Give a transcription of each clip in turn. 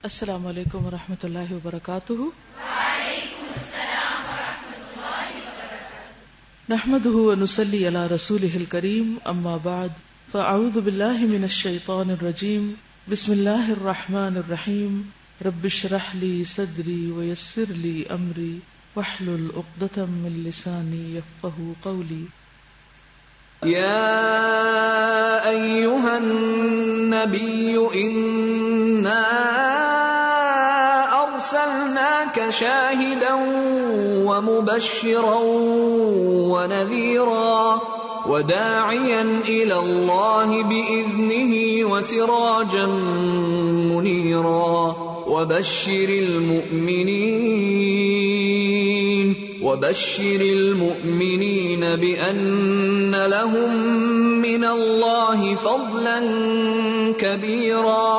السلام علیکم ورحمۃ اللہ وبرکاتہ۔ وعلیکم السلام ورحمۃ اللہ وبرکاتہ۔ نحمده ونصلی علی رسولہ الکریم، اما بعد فاعوذ باللہ من الشیطان الرجیم، بسم اللہ الرحمن الرحیم، رب اشرح لی صدری ویسر لی امری واحلل عقدۃ من لسانی یفقهوا قولی۔ یا ایھا النبی انا أرسلناك شاهدا ومبشرا ونذيرا وداعيا إلى الله بإذنه وسراجا منيرا وبشر المؤمنين بأن لهم من الله فضلا كبيرا۔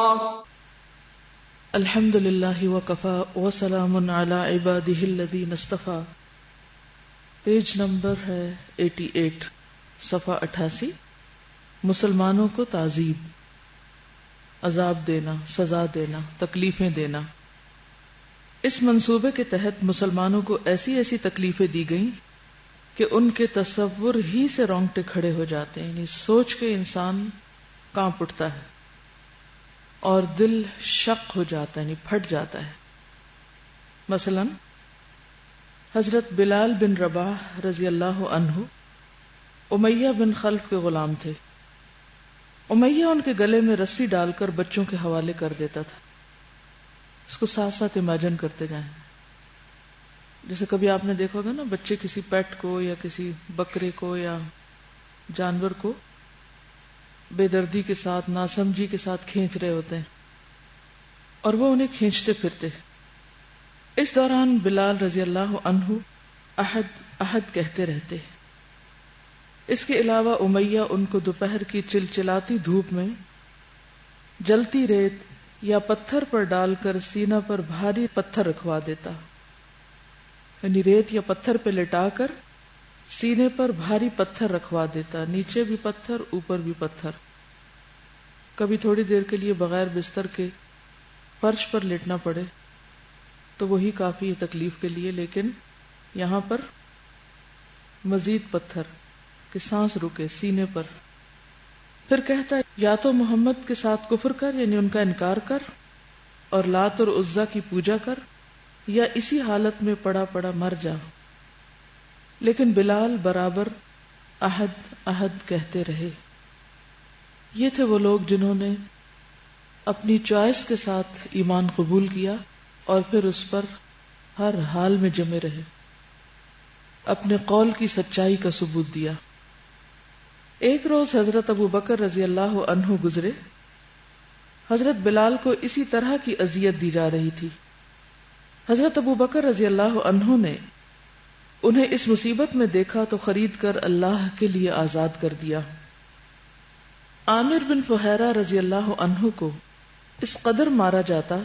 الحمد للہ وکفی وسلام علی عبادہ الذین اصطفی۔ پیج نمبر ہے 88، صفحہ 88۔ مسلمانوں کو تعذیب، عذاب دینا، سزا دینا، تکلیفیں دینا۔ اس منصوبے کے تحت مسلمانوں کو ایسی ایسی تکلیفیں دی گئیں کہ ان کے تصور ہی سے رونگٹے کھڑے ہو جاتے ہیں، یعنی سوچ کے انسان کانپ اٹھتا ہے اور دل شق ہو جاتا ہے، یعنی پھٹ جاتا ہے۔ مثلا حضرت بلال بن رباح رضی اللہ عنہ امیہ بن خلف کے غلام تھے۔ امیہ ان کے گلے میں رسی ڈال کر بچوں کے حوالے کر دیتا تھا۔ اس کو ساتھ ساتھ امیجن کرتے جائیں، جیسے کبھی آپ نے دیکھا ہوگا نا، بچے کسی پیٹ کو یا کسی بکرے کو یا جانور کو بے دردی کے ساتھ، ناسمجھی کے ساتھ کھینچ رہے ہوتے ہیں اور وہ انہیں کھینچتے پھرتے۔ اس دوران بلال رضی اللہ عنہ احد احد کہتے رہتے۔ اس کے علاوہ امیہ ان کو دوپہر کی چلچلاتی دھوپ میں جلتی ریت یا پتھر پر ڈال کر سینہ پر بھاری پتھر رکھوا دیتا، یعنی ریت یا پتھر پہ لٹا کر سینے پر بھاری پتھر رکھوا دیتا، نیچے بھی پتھر اوپر بھی پتھر۔ کبھی تھوڑی دیر کے لیے بغیر بستر کے فرش پر لیٹنا پڑے تو وہی کافی ہے تکلیف کے لیے، لیکن یہاں پر مزید پتھر کہ سانس رکے سینے پر۔ پھر کہتا ہے یا تو محمد کے ساتھ کفر کر، یعنی ان کا انکار کر، اور لات اور عزا کی پوجا کر، یا اسی حالت میں پڑا پڑا مر جا۔ لیکن بلال برابر احد احد کہتے رہے۔ یہ تھے وہ لوگ جنہوں نے اپنی چوائس کے ساتھ ایمان قبول کیا اور پھر اس پر ہر حال میں جمے رہے، اپنے قول کی سچائی کا ثبوت دیا۔ ایک روز حضرت ابو بکر رضی اللہ عنہ گزرے۔ حضرت بلال کو اسی طرح کی اذیت دی جا رہی تھی۔ حضرت ابو بکر رضی اللہ عنہ نے انہیں اس مصیبت میں دیکھا تو خرید کر اللہ کے لیے آزاد کر دیا۔ عامر بن فہیرہ رضی اللہ عنہ کو اس قدر مارا جاتا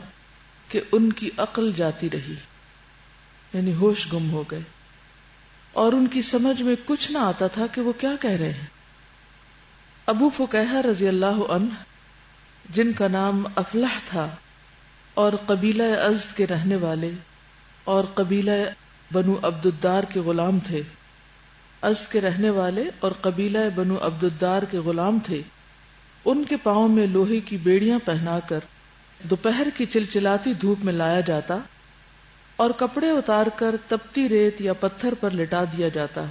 کہ ان کی عقل جاتی رہی، یعنی ہوش گم ہو گئے اور ان کی سمجھ میں کچھ نہ آتا تھا کہ وہ کیا کہہ رہے ہیں۔ ابو فکیہہ رضی اللہ عنہ، جن کا نام افلح تھا اور قبیلہ ازد کے رہنے والے اور قبیلہ بنو عبد الدار کے غلام تھے، ازد کے رہنے والے اور قبیلہ بنو عبد الدار کے غلام تھے، ان کے پاؤں میں لوہے کی بیڑیاں پہنا کر دوپہر کی چلچلاتی دھوپ میں لایا جاتا اور کپڑے اتار کر تپتی ریت یا پتھر پر لٹا دیا جاتا۔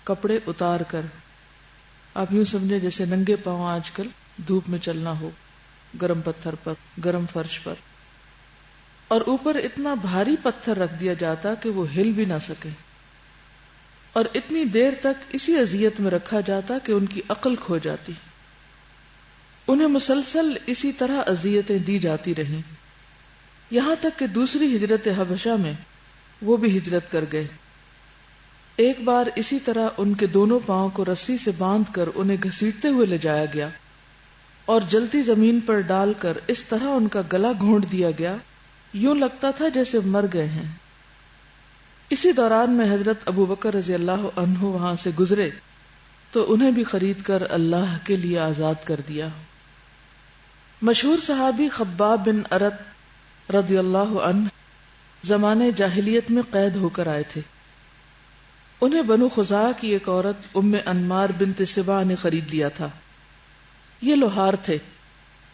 کپڑے اتار کر، آپ یوں سمجھے جیسے ننگے پاؤں آج کل دھوپ میں چلنا ہو، گرم پتھر پر، گرم فرش پر، اور اوپر اتنا بھاری پتھر رکھ دیا جاتا کہ وہ ہل بھی نہ سکے، اور اتنی دیر تک اسی اذیت میں رکھا جاتا کہ ان کی عقل کھو جاتی۔ انہیں مسلسل اسی طرح اذیتیں دی جاتی رہیں، یہاں تک کہ دوسری ہجرت حبشہ میں وہ بھی ہجرت کر گئے۔ ایک بار اسی طرح ان کے دونوں پاؤں کو رسی سے باندھ کر انہیں گھسیٹتے ہوئے لے جایا گیا اور جلتی زمین پر ڈال کر اس طرح ان کا گلا گھونٹ دیا گیا، یوں لگتا تھا جیسے مر گئے ہیں۔ اسی دوران میں حضرت ابو بکر رضی اللہ عنہ وہاں سے گزرے تو انہیں بھی خرید کر اللہ کے لیے آزاد کر دیا۔ مشہور صحابی خباب بن ارت رضی اللہ عنہ زمانے جاہلیت میں قید ہو کر آئے تھے. انہیں بنو خزاعہ کی ایک عورت ام انمار بنت سبا نے خرید لیا تھا. یہ لوہار تھے.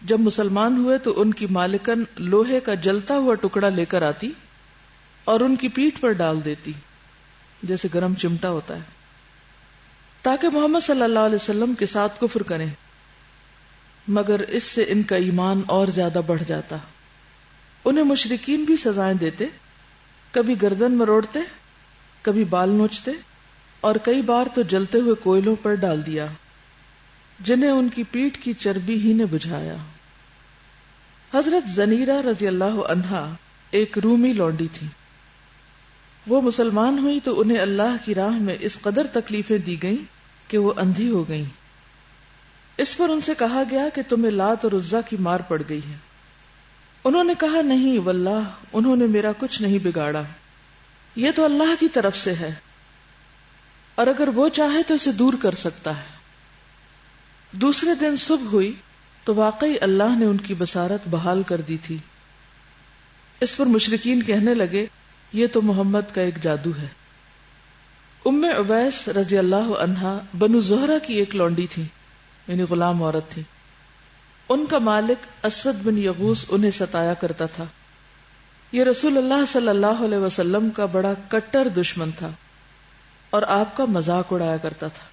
جب مسلمان ہوئے تو ان کی مالکن لوہے کا جلتا ہوا ٹکڑا لے کر آتی اور ان کی پیٹھ پر ڈال دیتی جیسے گرم چمٹا ہوتا ہے، تاکہ محمد صلی اللہ علیہ وسلم کے ساتھ کفر کریں، مگر اس سے ان کا ایمان اور زیادہ بڑھ جاتا. انہیں مشرکین بھی سزائیں دیتے، کبھی گردن مروڑتے، کبھی بال نوچتے، اور کئی بار تو جلتے ہوئے کوئلوں پر ڈال دیا جنہیں ان کی پیٹھ کی چربی ہی نے بجھایا. حضرت زنیرہ رضی اللہ عنہا ایک رومی لونڈی تھی. وہ مسلمان ہوئی تو انہیں اللہ کی راہ میں اس قدر تکلیفیں دی گئیں کہ وہ اندھی ہو گئیں. اس پر ان سے کہا گیا کہ تمہیں لات اور عزا کی مار پڑ گئی ہے. انہوں نے کہا نہیں واللہ انہوں نے میرا کچھ نہیں بگاڑا، یہ تو اللہ کی طرف سے ہے، اور اگر وہ چاہے تو اسے دور کر سکتا ہے. دوسرے دن صبح ہوئی تو واقعی اللہ نے ان کی بصارت بحال کر دی تھی. اس پر مشرکین کہنے لگے یہ تو محمد کا ایک جادو ہے. ام عبیس رضی اللہ عنہا بنو زہرہ کی ایک لونڈی تھی، یعنی غلام عورت تھی. ان کا مالک اسود بن یغوث انہیں ستایا کرتا تھا. یہ رسول اللہ صلی اللہ علیہ وسلم کا بڑا کٹر دشمن تھا اور آپ کا مذاق اڑایا کرتا تھا.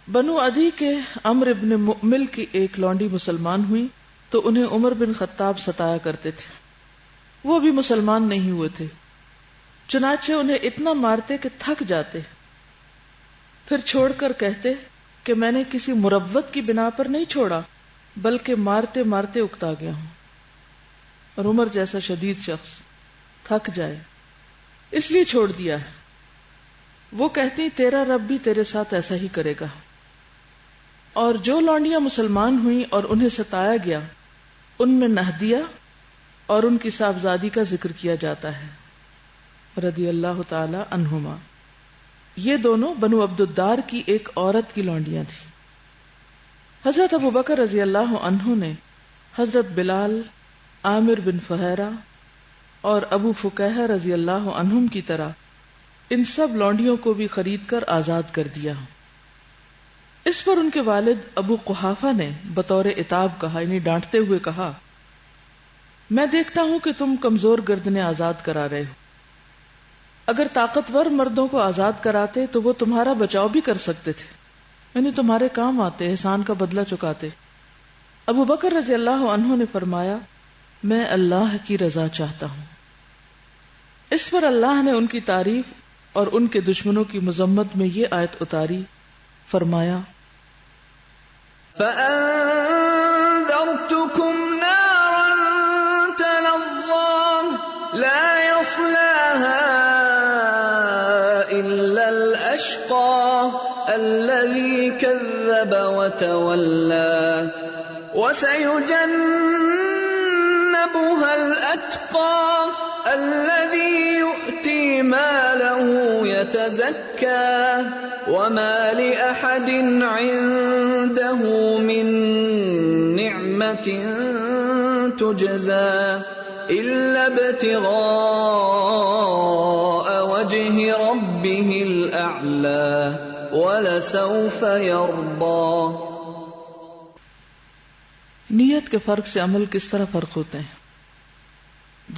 بنو عدی کے عمرو بن مؤمل کی ایک لونڈی مسلمان ہوئی تو انہیں عمر بن خطاب ستایا کرتے تھے. وہ بھی مسلمان نہیں ہوئے تھے، چنانچہ انہیں اتنا مارتے کہ تھک جاتے، پھر چھوڑ کر کہتے کہ میں نے کسی مروت کی بنا پر نہیں چھوڑا بلکہ مارتے مارتے اکتا گیا ہوں. اور عمر جیسا شدید شخص تھک جائے اس لیے چھوڑ دیا ہے. وہ کہتی تیرا رب بھی تیرے ساتھ ایسا ہی کرے گا. اور جو لونڈیاں مسلمان ہوئیں اور انہیں ستایا گیا ان میں نہدیہ اور ان کی صاحبزادی کا ذکر کیا جاتا ہے رضی اللہ تعالی عنہما. یہ دونوں بنو عبد الدار کی ایک عورت کی لونڈیاں تھیں. حضرت ابو بکر رضی اللہ عنہ نے حضرت بلال، عامر بن فہیرہ اور ابو فکیہہ رضی اللہ عنہم کی طرح ان سب لونڈیوں کو بھی خرید کر آزاد کر دیا. اس پر ان کے والد ابو قحافہ نے بطور عتاب کہا، یعنی ڈانٹتے ہوئے کہا، میں دیکھتا ہوں کہ تم کمزور گردنیں آزاد کرا رہے ہو. اگر طاقتور مردوں کو آزاد کراتے تو وہ تمہارا بچاؤ بھی کر سکتے تھے، یعنی تمہارے کام آتے، احسان کا بدلہ چکاتے. ابو بکر رضی اللہ عنہ نے فرمایا میں اللہ کی رضا چاہتا ہوں. اس پر اللہ نے ان کی تعریف اور ان کے دشمنوں کی مذمت میں یہ آیت اتاری، فرمایا فَأَنذَرْتُكُمْ نَارًا تَلَظَّىٰ لَا يَصْلَاهَا إِلَّا الْأَشْقَى الَّذِي كَذَّبَ وَتَوَلَّىٰ وَسَيُجَنَّبُهَا الْأَتْقَى الَّذِي يُؤْتِي مَالَهُ يَتَزَكَّىٰ وَمَا لِأَحَدٍ عِندَهُ مِن نِّعْمَةٍ تُجْزَىٰ إِلَّا ابْتِغَاءَ وَجْهِ رَبِّهِ الْأَعْلَىٰ وَلَسَوْفَ يَرْضَىٰ. نیت کے فرق سے عمل کس طرح فرق ہوتے ہیں.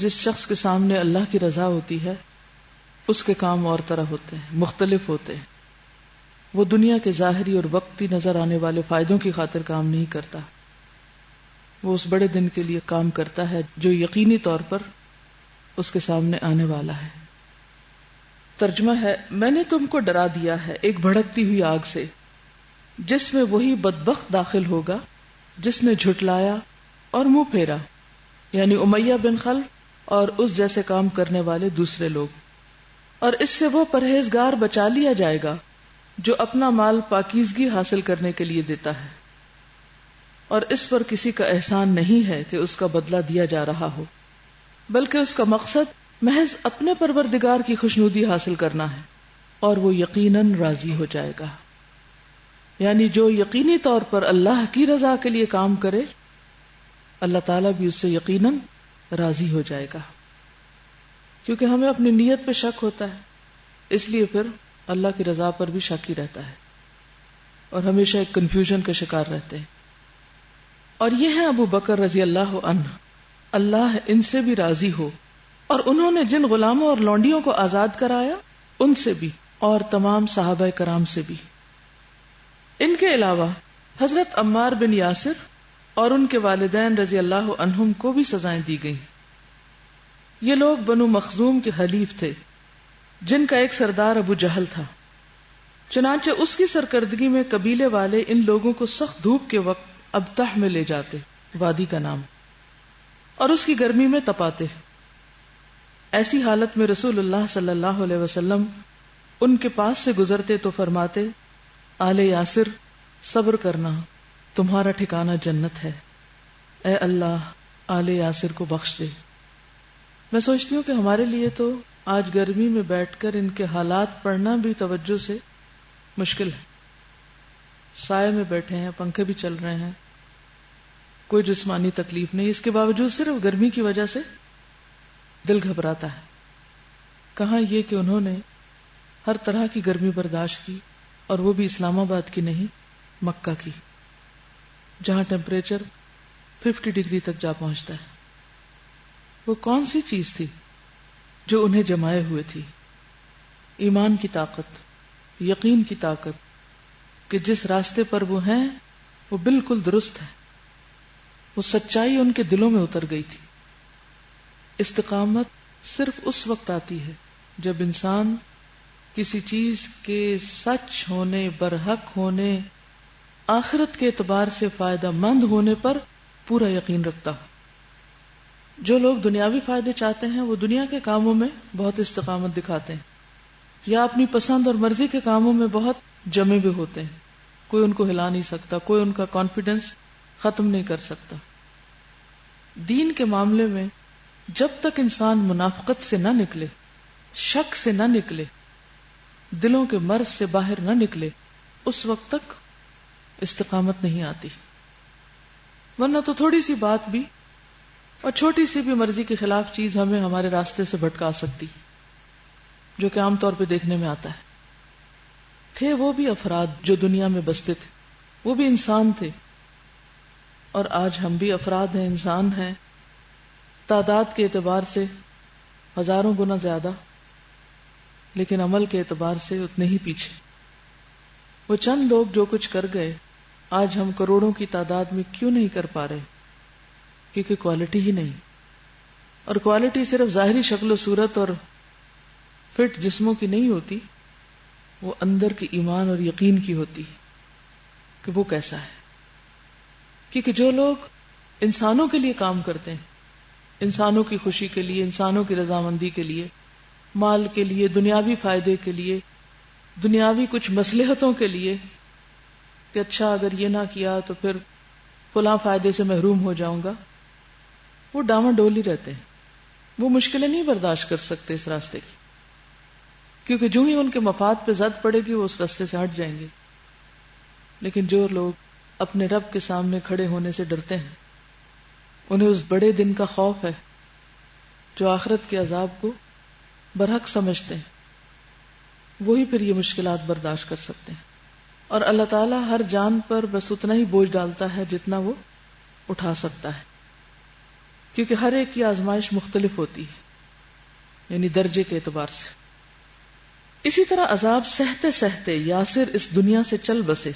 جس شخص کے سامنے اللہ کی رضا ہوتی ہے اس کے کام اور طرح ہوتے ہیں، مختلف ہوتے ہیں. وہ دنیا کے ظاہری اور وقتی نظر آنے والے فائدوں کی خاطر کام نہیں کرتا، وہ اس بڑے دن کے لیے کام کرتا ہے جو یقینی طور پر اس کے سامنے آنے والا ہے. ترجمہ ہے، میں نے تم کو ڈرا دیا ہے ایک بھڑکتی ہوئی آگ سے جس میں وہی بدبخت داخل ہوگا جس نے جھٹلایا اور منہ پھیرا، یعنی امیہ بن خلف اور اس جیسے کام کرنے والے دوسرے لوگ. اور اس سے وہ پرہیزگار بچا لیا جائے گا جو اپنا مال پاکیزگی حاصل کرنے کے لیے دیتا ہے، اور اس پر کسی کا احسان نہیں ہے کہ اس کا بدلہ دیا جا رہا ہو، بلکہ اس کا مقصد محض اپنے پروردگار کی خوشنودی حاصل کرنا ہے، اور وہ یقیناً راضی ہو جائے گا. یعنی جو یقینی طور پر اللہ کی رضا کے لیے کام کرے اللہ تعالیٰ بھی اس سے یقیناً راضی ہو جائے گا. کیونکہ ہمیں اپنی نیت پہ شک ہوتا ہے، اس لیے پھر اللہ کی رضا پر بھی شک ہی رہتا ہے اور ہمیشہ ایک کنفیوژن کا شکار رہتے ہیں. اور یہ ہیں ابو بکر رضی اللہ عنہ، اللہ ان سے بھی راضی ہو، اور انہوں نے جن غلاموں اور لونڈیوں کو آزاد کرایا ان سے بھی اور تمام صحابہ کرام سے بھی. ان کے علاوہ حضرت عمار بن یاسر اور ان کے والدین رضی اللہ عنہم کو بھی سزائیں دی گئیں. یہ لوگ بنو مخزوم کے حلیف تھے جن کا ایک سردار ابو جہل تھا. چنانچہ اس کی سرکردگی میں قبیلے والے ان لوگوں کو سخت دھوپ کے وقت ابتح میں لے جاتے، وادی کا نام، اور اس کی گرمی میں تپاتے. ایسی حالت میں رسول اللہ صلی اللہ علیہ وسلم ان کے پاس سے گزرتے تو فرماتے، آل یاسر صبر کرنا، تمہارا ٹھکانہ جنت ہے، اے اللہ آل یاسر کو بخش دے. میں سوچتی ہوں کہ ہمارے لیے تو آج گرمی میں بیٹھ کر ان کے حالات پڑھنا بھی توجہ سے مشکل ہے. سائے میں بیٹھے ہیں، پنکھے بھی چل رہے ہیں، کوئی جسمانی تکلیف نہیں، اس کے باوجود صرف گرمی کی وجہ سے دل گھبراتا ہے. کہاں یہ کہ انہوں نے ہر طرح کی گرمی برداشت کی، اور وہ بھی اسلام آباد کی نہیں، مکہ کی، جہاں ٹیمپریچر 50 ڈگری تک جا پہنچتا ہے. وہ کون سی چیز تھی جو انہیں جمائے ہوئے تھی؟ ایمان کی طاقت، یقین کی طاقت کہ جس راستے پر وہ ہیں وہ بالکل درست ہے. وہ سچائی ان کے دلوں میں اتر گئی تھی. استقامت صرف اس وقت آتی ہے جب انسان کسی چیز کے سچ ہونے، برحق ہونے، آخرت کے اعتبار سے فائدہ مند ہونے پر پورا یقین رکھتا ہو. جو لوگ دنیاوی فائدے چاہتے ہیں وہ دنیا کے کاموں میں بہت استقامت دکھاتے ہیں، یا اپنی پسند اور مرضی کے کاموں میں بہت جمے ہوئے ہوتے ہیں. کوئی ان کو ہلا نہیں سکتا، کوئی ان کا کانفیڈنس ختم نہیں کر سکتا. دین کے معاملے میں جب تک انسان منافقت سے نہ نکلے، شک سے نہ نکلے، دلوں کے مرض سے باہر نہ نکلے، اس وقت تک استقامت نہیں آتی. ورنہ تو تھوڑی سی بات بھی اور چھوٹی سی بھی مرضی کے خلاف چیز ہمیں ہمارے راستے سے بھٹکا سکتی، جو کہ عام طور پہ دیکھنے میں آتا ہے. تھے وہ بھی افراد جو دنیا میں بستے تھے، وہ بھی انسان تھے، اور آج ہم بھی افراد ہیں، انسان ہیں، تعداد کے اعتبار سے ہزاروں گنا زیادہ، لیکن عمل کے اعتبار سے اتنے ہی پیچھے. وہ چند لوگ جو کچھ کر گئے، آج ہم کروڑوں کی تعداد میں کیوں نہیں کر پا رہے؟ کیونکہ کوالٹی ہی نہیں. اور کوالٹی صرف ظاہری شکل و صورت اور فٹ جسموں کی نہیں ہوتی، وہ اندر کے ایمان اور یقین کی ہوتی کہ وہ کیسا ہے. کیونکہ جو لوگ انسانوں کے لیے کام کرتے ہیں، انسانوں کی خوشی کے لیے، انسانوں کی رضامندی کے لیے، مال کے لیے، دنیاوی فائدے کے لیے، دنیاوی کچھ مصلحتوں کے لیے، کہ اچھا اگر یہ نہ کیا تو پھر فلاں فائدے سے محروم ہو جاؤں گا، وہ ڈاواں ڈول ہی رہتے ہیں. وہ مشکلیں نہیں برداشت کر سکتے اس راستے کی، کیونکہ جو ہی ان کے مفاد پہ زد پڑے گی وہ اس راستے سے ہٹ جائیں گے. لیکن جو لوگ اپنے رب کے سامنے کھڑے ہونے سے ڈرتے ہیں، انہیں اس بڑے دن کا خوف ہے، جو آخرت کے عذاب کو برحق سمجھتے ہیں، وہی پھر یہ مشکلات برداشت کر سکتے ہیں. اور اللہ تعالیٰ ہر جان پر بس اتنا ہی بوجھ ڈالتا ہے جتنا وہ اٹھا سکتا ہے، کیونکہ ہر ایک کی آزمائش مختلف ہوتی ہے، یعنی درجے کے اعتبار سے. اسی طرح عذاب سہتے سہتے یاسر اس دنیا سے چل بسے.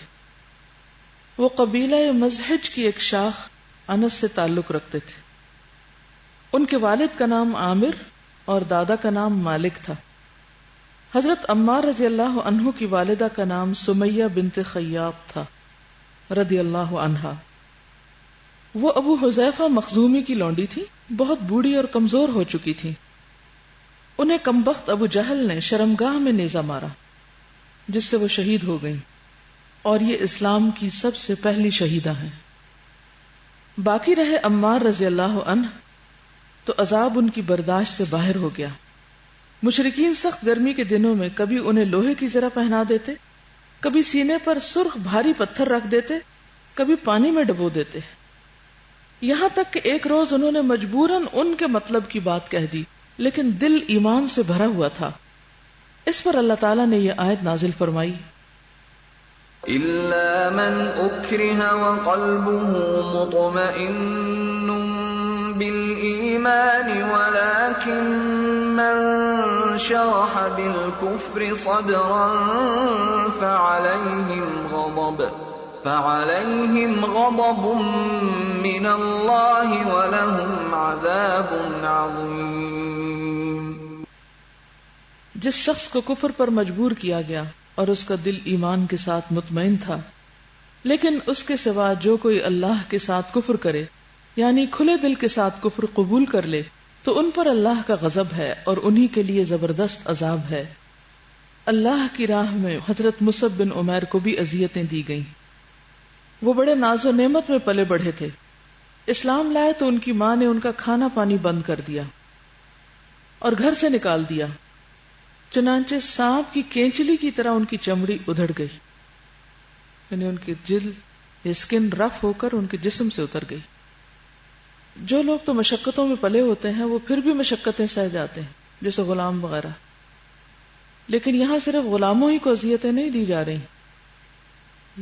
وہ قبیلہ مزہج کی ایک شاخ انس سے تعلق رکھتے تھے. ان کے والد کا نام عامر اور دادا کا نام مالک تھا. حضرت عمار رضی اللہ عنہ کی والدہ کا نام سمیہ بنت خیاط تھا رضی اللہ عنہا. وہ ابو حذیفہ مخزومی کی لونڈی تھی، بہت بوڑھی اور کمزور ہو چکی تھی. انہیں کمبخت ابو جہل نے شرمگاہ میں نیزہ مارا، جس سے وہ شہید ہو گئیں، اور یہ اسلام کی سب سے پہلی شہیدہ ہیں. باقی رہے عمار رضی اللہ عنہ تو عذاب ان کی برداشت سے باہر ہو گیا. مشرکین سخت گرمی کے دنوں میں کبھی انہیں لوہے کی زرہ پہنا دیتے، کبھی سینے پر سرخ بھاری پتھر رکھ دیتے، کبھی پانی میں ڈبو دیتے. یہاں تک کہ ایک روز انہوں نے مجبوراً ان کے مطلب کی بات کہہ دی، لیکن دل ایمان سے بھرا ہوا تھا۔ اس پر اللہ تعالیٰ نے یہ آیت نازل فرمائی، إِلَّا مَنْ أُكْرِهَ وَقَلْبُهُ مُطْمَئِنٌّ بِالْإِيمَانِ وَلَكِنْ مَنْ شَرَحَ بِالْكُفْرِ صَدْرًا فَعَلَيْهِمْ غَضَبٌ مِّنَ اللَّهِ وَلَهُمْ عَذَابٌ عَظِيمٌ۔ جس شخص کو کفر پر مجبور کیا گیا اور اس کا دل ایمان کے ساتھ مطمئن تھا، لیکن اس کے سوا جو کوئی اللہ کے ساتھ کفر کرے، یعنی کھلے دل کے ساتھ کفر قبول کر لے، تو ان پر اللہ کا غضب ہے اور انہی کے لیے زبردست عذاب ہے۔ اللہ کی راہ میں حضرت مصعب بن عمیر کو بھی اذیتیں دی گئیں۔ وہ بڑے ناز و نعمت میں پلے بڑھے تھے، اسلام لائے تو ان کی ماں نے ان کا کھانا پانی بند کر دیا اور گھر سے نکال دیا، چنانچہ سانپ کی کینچلی کی طرح ان کی چمڑی ادھڑ گئی، یعنی ان کی جلد اسکن رف ہو کر ان کے جسم سے اتر گئی۔ جو لوگ تو مشقتوں میں پلے ہوتے ہیں وہ پھر بھی مشقتیں سہ جاتے ہیں، جیسے غلام وغیرہ، لیکن یہاں صرف غلاموں ہی کو اذیتیں نہیں دی جا رہی،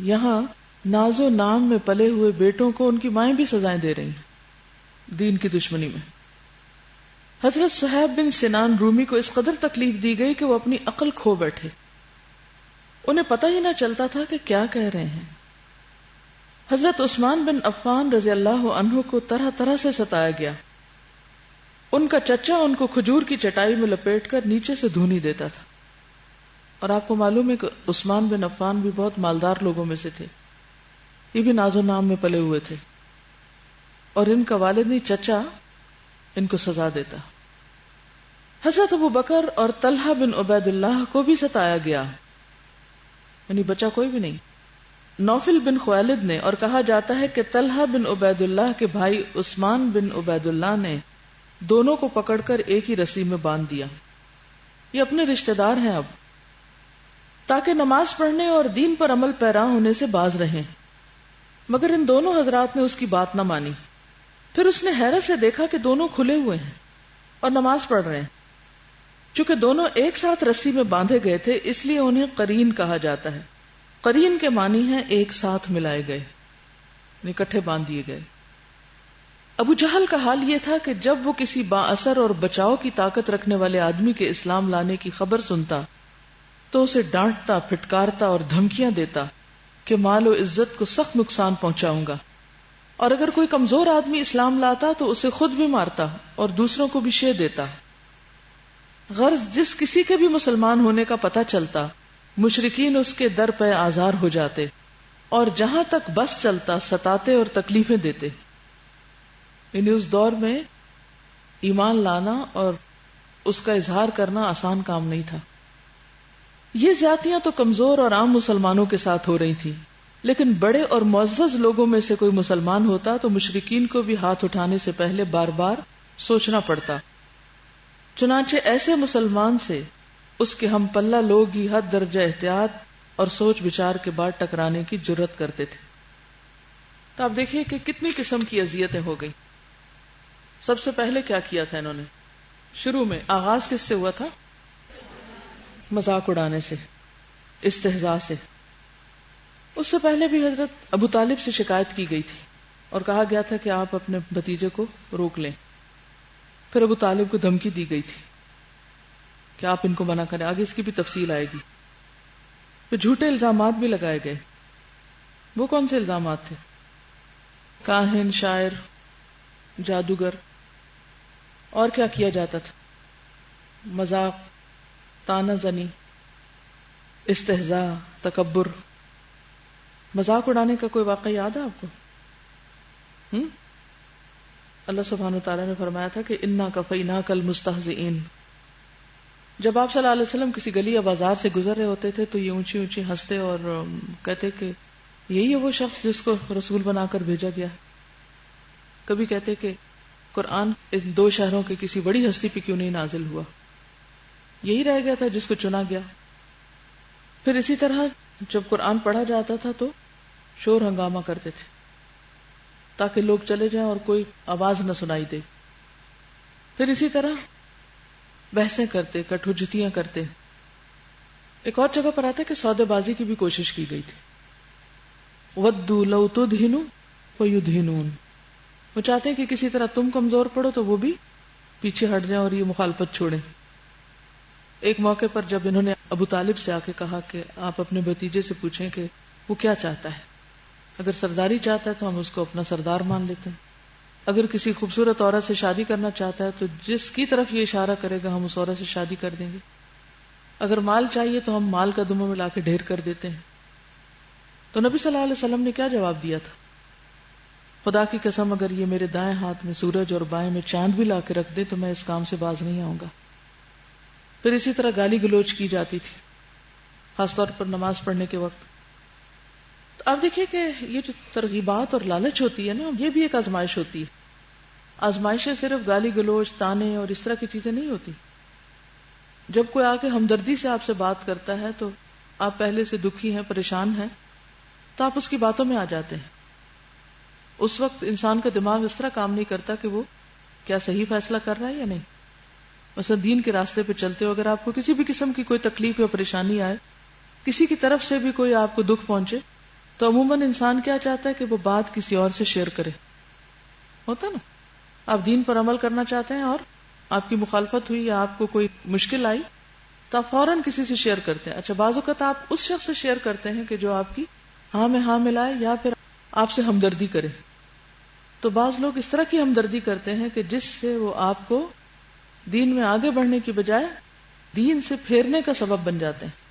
یہاں ناز و نام میں پلے ہوئے بیٹوں کو ان کی مائیں بھی سزائیں دے رہی ہیں دین کی دشمنی میں۔ حضرت صہیب بن سنان رومی کو اس قدر تکلیف دی گئی کہ وہ اپنی عقل کھو بیٹھے، انہیں پتہ ہی نہ چلتا تھا کہ کیا کہہ رہے ہیں۔ حضرت عثمان بن عفان رضی اللہ عنہ کو طرح طرح سے ستایا گیا، ان کا چچا ان کو کھجور کی چٹائی میں لپیٹ کر نیچے سے دھونی دیتا تھا، اور آپ کو معلوم ہے کہ عثمان بن عفان بھی بہت مالدار لوگوں میں سے تھے، یہ بھی ناز و نام میں پلے ہوئے تھے، اور ان کا والدی چچا ان کو سزا دیتا۔ حضرت ابو بکر اور طلحہ بن عبید اللہ کو بھی ستایا گیا، یعنی بچا کوئی بھی نہیں۔ نوفل بن خویلد نے، اور کہا جاتا ہے کہ طلحہ بن عبید اللہ کے بھائی عثمان بن عبید اللہ نے دونوں کو پکڑ کر ایک ہی رسی میں باندھ دیا، یہ اپنے رشتہ دار ہیں اب، تاکہ نماز پڑھنے اور دین پر عمل پیرا ہونے سے باز رہیں، مگر ان دونوں حضرات نے اس کی بات نہ مانی۔ پھر اس نے حیرت سے دیکھا کہ دونوں کھلے ہوئے ہیں اور نماز پڑھ رہے ہیں، چونکہ دونوں ایک ساتھ رسی میں باندھے گئے تھے اس لیے انہیں قرین کہا جاتا ہے۔ قرین کے معنی ہیں ایک ساتھ ملائے گئے، اکٹھے باندھ دیے گئے۔ ابو جہل کا حال یہ تھا کہ جب وہ کسی با اثر اور بچاؤ کی طاقت رکھنے والے آدمی کے اسلام لانے کی خبر سنتا تو اسے ڈانٹتا، پھٹکارتا اور دھمکیاں دیتا کہ مال و عزت کو سخت نقصان پہنچاؤں گا، اور اگر کوئی کمزور آدمی اسلام لاتا تو اسے خود بھی مارتا اور دوسروں کو بھی شے دیتا۔ غرض جس کسی کے بھی مسلمان ہونے کا پتہ چلتا، مشرکین اس کے در پہ آزار ہو جاتے اور جہاں تک بس چلتا ستاتے اور تکلیفیں دیتے۔ یعنی اس دور میں ایمان لانا اور اس کا اظہار کرنا آسان کام نہیں تھا۔ یہ زیادتیاں تو کمزور اور عام مسلمانوں کے ساتھ ہو رہی تھی، لیکن بڑے اور معزز لوگوں میں سے کوئی مسلمان ہوتا تو مشرکین کو بھی ہاتھ اٹھانے سے پہلے بار بار سوچنا پڑتا۔ چنانچہ ایسے مسلمان سے اس کے ہم پلہ لوگ ہی حد درجہ احتیاط اور سوچ بچار کے بعد ٹکرانے کی جرت کرتے تھے۔ تو آپ دیکھیے کہ کتنی قسم کی اذیتیں ہو گئی۔ سب سے پہلے کیا کیا تھا انہوں نے؟ شروع میں آغاز کس سے ہوا تھا؟ مذاق اڑانے سے، استہزاء سے۔ اس سے پہلے بھی حضرت ابو طالب سے شکایت کی گئی تھی اور کہا گیا تھا کہ آپ اپنے بھتیجے کو روک لیں۔ پھر ابو طالب کو دھمکی دی گئی تھی کہ آپ ان کو منع کریں، آگے اس کی بھی تفصیل آئے گی۔ پھر جھوٹے الزامات بھی لگائے گئے۔ وہ کون سے الزامات تھے؟ کاہن، شاعر، جادوگر، اور کیا کیا جاتا تھا؟ مذاق، طعنہ زنی، استہزاء، تکبر۔ مذاق اڑانے کا کوئی واقعہ یاد ہے آپ کو؟ اللہ سبحانہ وتعالیٰ نے فرمایا تھا کہ انا کفیناک المستہزئین۔ جب آپ صلی اللہ علیہ وسلم کسی گلی یا بازار سے گزر رہے ہوتے تھے تو یہ اونچی اونچی ہنستے اور کہتے کہ یہی ہے وہ شخص جس کو رسول بنا کر بھیجا گیا۔ کبھی کہتے کہ قرآن ان دو شہروں کے کسی بڑی ہستی پہ کیوں نہیں نازل ہوا، یہی رہ گیا تھا جس کو چنا گیا۔ پھر اسی طرح جب قرآن پڑھا جاتا تھا تو شور ہنگامہ کرتے تھے۔ تاکہ لوگ چلے جائیں اور کوئی آواز نہ سنائی دے. پھر اسی طرح بحثیں کرتے, کٹھوجتیاں کرتے. ایک اور جگہ پر آتا ہے کہ سودے بازی کی بھی کوشش کی گئی تھی. وَدُّوا لَوْ تُدْهِنُوا فَيُدْهِنُونَ, وہ چاہتے ہیں کہ کسی طرح تم کمزور پڑو تو وہ بھی پیچھے ہٹ جائیں اور یہ مخالفت چھوڑیں. ایک موقع پر جب انہوں نے ابو طالب سے آ کے کہا کہ آپ اپنے بھتیجے سے پوچھیں کہ وہ کیا چاہتا ہے, اگر سرداری چاہتا ہے تو ہم اس کو اپنا سردار مان لیتے ہیں, اگر کسی خوبصورت عورت سے شادی کرنا چاہتا ہے تو جس کی طرف یہ اشارہ کرے گا ہم اس عورت سے شادی کر دیں گے, اگر مال چاہیے تو ہم مال قدموں میں لا کے ڈھیر کر دیتے ہیں. تو نبی صلی اللہ علیہ وسلم نے کیا جواب دیا تھا؟ خدا کی قسم اگر یہ میرے دائیں ہاتھ میں سورج اور بائیں میں چاند بھی لا کے رکھ دے تو میں اس کام سے باز نہیں آؤں گا. پھر اسی طرح گالی گلوچ کی جاتی تھی, خاص طور پر نماز پڑھنے کے وقت. تو آپ دیکھیے کہ یہ جو ترغیبات اور لالچ ہوتی ہے نا, یہ بھی ایک آزمائش ہوتی ہے. آزمائشیں صرف گالی گلوچ, تانے اور اس طرح کی چیزیں نہیں ہوتی. جب کوئی آ کے ہمدردی سے آپ سے بات کرتا ہے تو آپ پہلے سے دکھی ہیں, پریشان ہیں, تو آپ اس کی باتوں میں آ جاتے ہیں. اس وقت انسان کا دماغ اس طرح کام نہیں کرتا کہ وہ کیا صحیح فیصلہ کر رہا ہے یا نہیں. مثلا دین کے راستے پہ چلتے ہو, اگر آپ کو کسی بھی قسم کی کوئی تکلیف یا پریشانی آئے, کسی کی طرف سے بھی کوئی آپ کو دکھ پہنچے, تو عموماً انسان کیا چاہتا ہے کہ وہ بات کسی اور سے شیئر کرے. ہوتا نا, آپ دین پر عمل کرنا چاہتے ہیں اور آپ کی مخالفت ہوئی یا آپ کو کوئی مشکل آئی تو آپ فوراً کسی سے شیئر کرتے ہیں. اچھا, بعض اوقات آپ اس شخص سے شیئر کرتے ہیں کہ جو آپ کی ہاں میں ہاں ملائے یا پھر آپ سے ہمدردی کرے. تو بعض لوگ اس طرح کی ہمدردی کرتے ہیں کہ جس سے وہ آپ کو دین میں آگے بڑھنے کی بجائے دین سے پھیرنے کا سبب بن جاتے ہیں.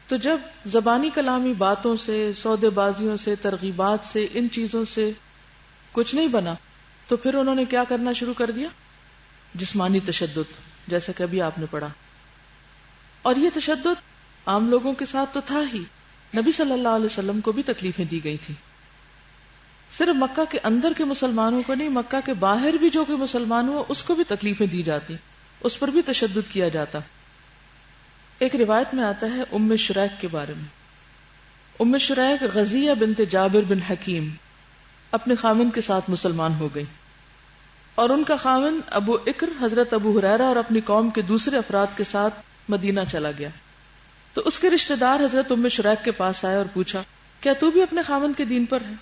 تو جب زبانی کلامی باتوں سے, سودے بازیوں سے, ترغیبات سے, ان چیزوں سے کچھ نہیں بنا تو پھر انہوں نے کیا کرنا شروع کر دیا؟ جسمانی تشدد, جیسا کہ ابھی آپ نے پڑھا. اور یہ تشدد عام لوگوں کے ساتھ تو تھا ہی, نبی صلی اللہ علیہ وسلم کو بھی تکلیفیں دی گئی تھی. صرف مکہ کے اندر کے مسلمانوں کو نہیں, مکہ کے باہر بھی جو کوئی مسلمان ہوا اس کو بھی تکلیفیں دی جاتی, اس پر بھی تشدد کیا جاتا. ایک روایت میں آتا ہے ام شریک کے بارے میں. ام شریک غزیہ بنت جابر بن حکیم اپنے خاوند کے ساتھ مسلمان ہو گئی, اور ان کا خاوند ابو اکر حضرت ابو ہریرہ اور اپنی قوم کے دوسرے افراد کے ساتھ مدینہ چلا گیا. تو اس کے رشتہ دار حضرت ام شریک کے پاس آئے اور پوچھا, کیا تو بھی اپنے خاوند کے دین پر ہے؟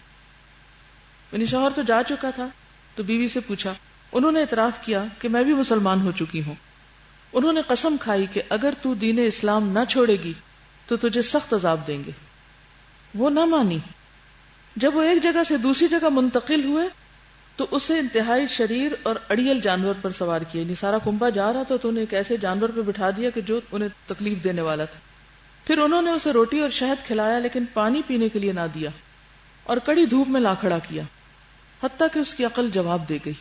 یعنی شوہر تو جا چکا تھا, تو بیوی سے پوچھا. انہوں نے اعتراف کیا کہ میں بھی مسلمان ہو چکی ہوں. انہوں نے قسم کھائی کہ اگر تو دین اسلام نہ چھوڑے گی تو تجھے سخت عذاب دیں گے. وہ نہ مانی. جب وہ ایک جگہ سے دوسری جگہ منتقل ہوئے تو اسے انتہائی شریر اور اڑیل جانور پر سوار کیا. یعنی سارا کنبہ جا رہا تھا تو انہیں ایک ایسے جانور پہ بٹھا دیا کہ جو انہیں تکلیف دینے والا تھا. پھر انہوں نے اسے روٹی اور شہد کھلایا لیکن پانی پینے کے لیے نہ دیا, اور کڑی دھوپ میں لا کھڑا کیا, حتیٰ کہ اس کی عقل جواب دے گئی.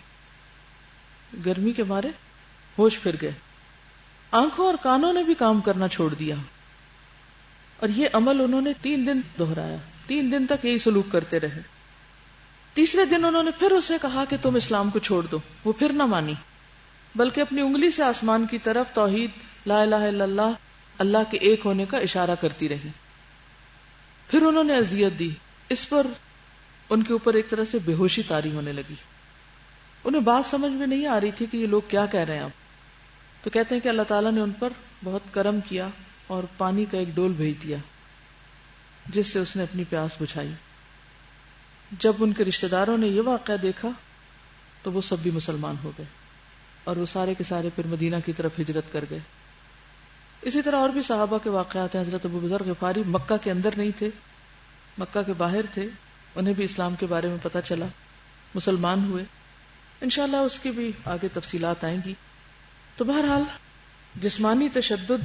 گرمی کے مارے ہوش پھر گئے, آنکھوں اور کانوں نے بھی کام کرنا چھوڑ دیا. اور یہ عمل انہوں نے 3 دن دہرایا, 3 دن تک یہی سلوک کرتے رہے. تیسرے دن انہوں نے پھر اسے کہا کہ تم اسلام کو چھوڑ دو. وہ پھر نہ مانی, بلکہ اپنی انگلی سے آسمان کی طرف توحید لا الہ الا اللہ, اللہ کے ایک ہونے کا اشارہ کرتی رہی. پھر انہوں نے اذیت دی. اس پر ان کے اوپر ایک طرح سے بے ہوشی طاری ہونے لگی. انہیں بات سمجھ میں نہیں آ رہی تھی کہ یہ لوگ کیا کہہ رہے ہیں. اب تو کہتے ہیں کہ اللہ تعالیٰ نے ان پر بہت کرم کیا اور پانی کا ایک ڈول بھیج دیا جس سے اس نے اپنی پیاس بجھائی. جب ان کے رشتہ داروں نے یہ واقعہ دیکھا تو وہ سب بھی مسلمان ہو گئے, اور وہ سارے کے سارے پھر مدینہ کی طرف ہجرت کر گئے. اسی طرح اور بھی صحابہ کے واقعات ہیں. حضرت ابو ذر غفاری مکہ کے اندر نہیں تھے, مکہ کے باہر تھے, انہیں بھی اسلام کے بارے میں پتہ چلا, مسلمان ہوئے. انشاءاللہ اس کی بھی آگے تفصیلات آئیں گی. تو بہرحال جسمانی تشدد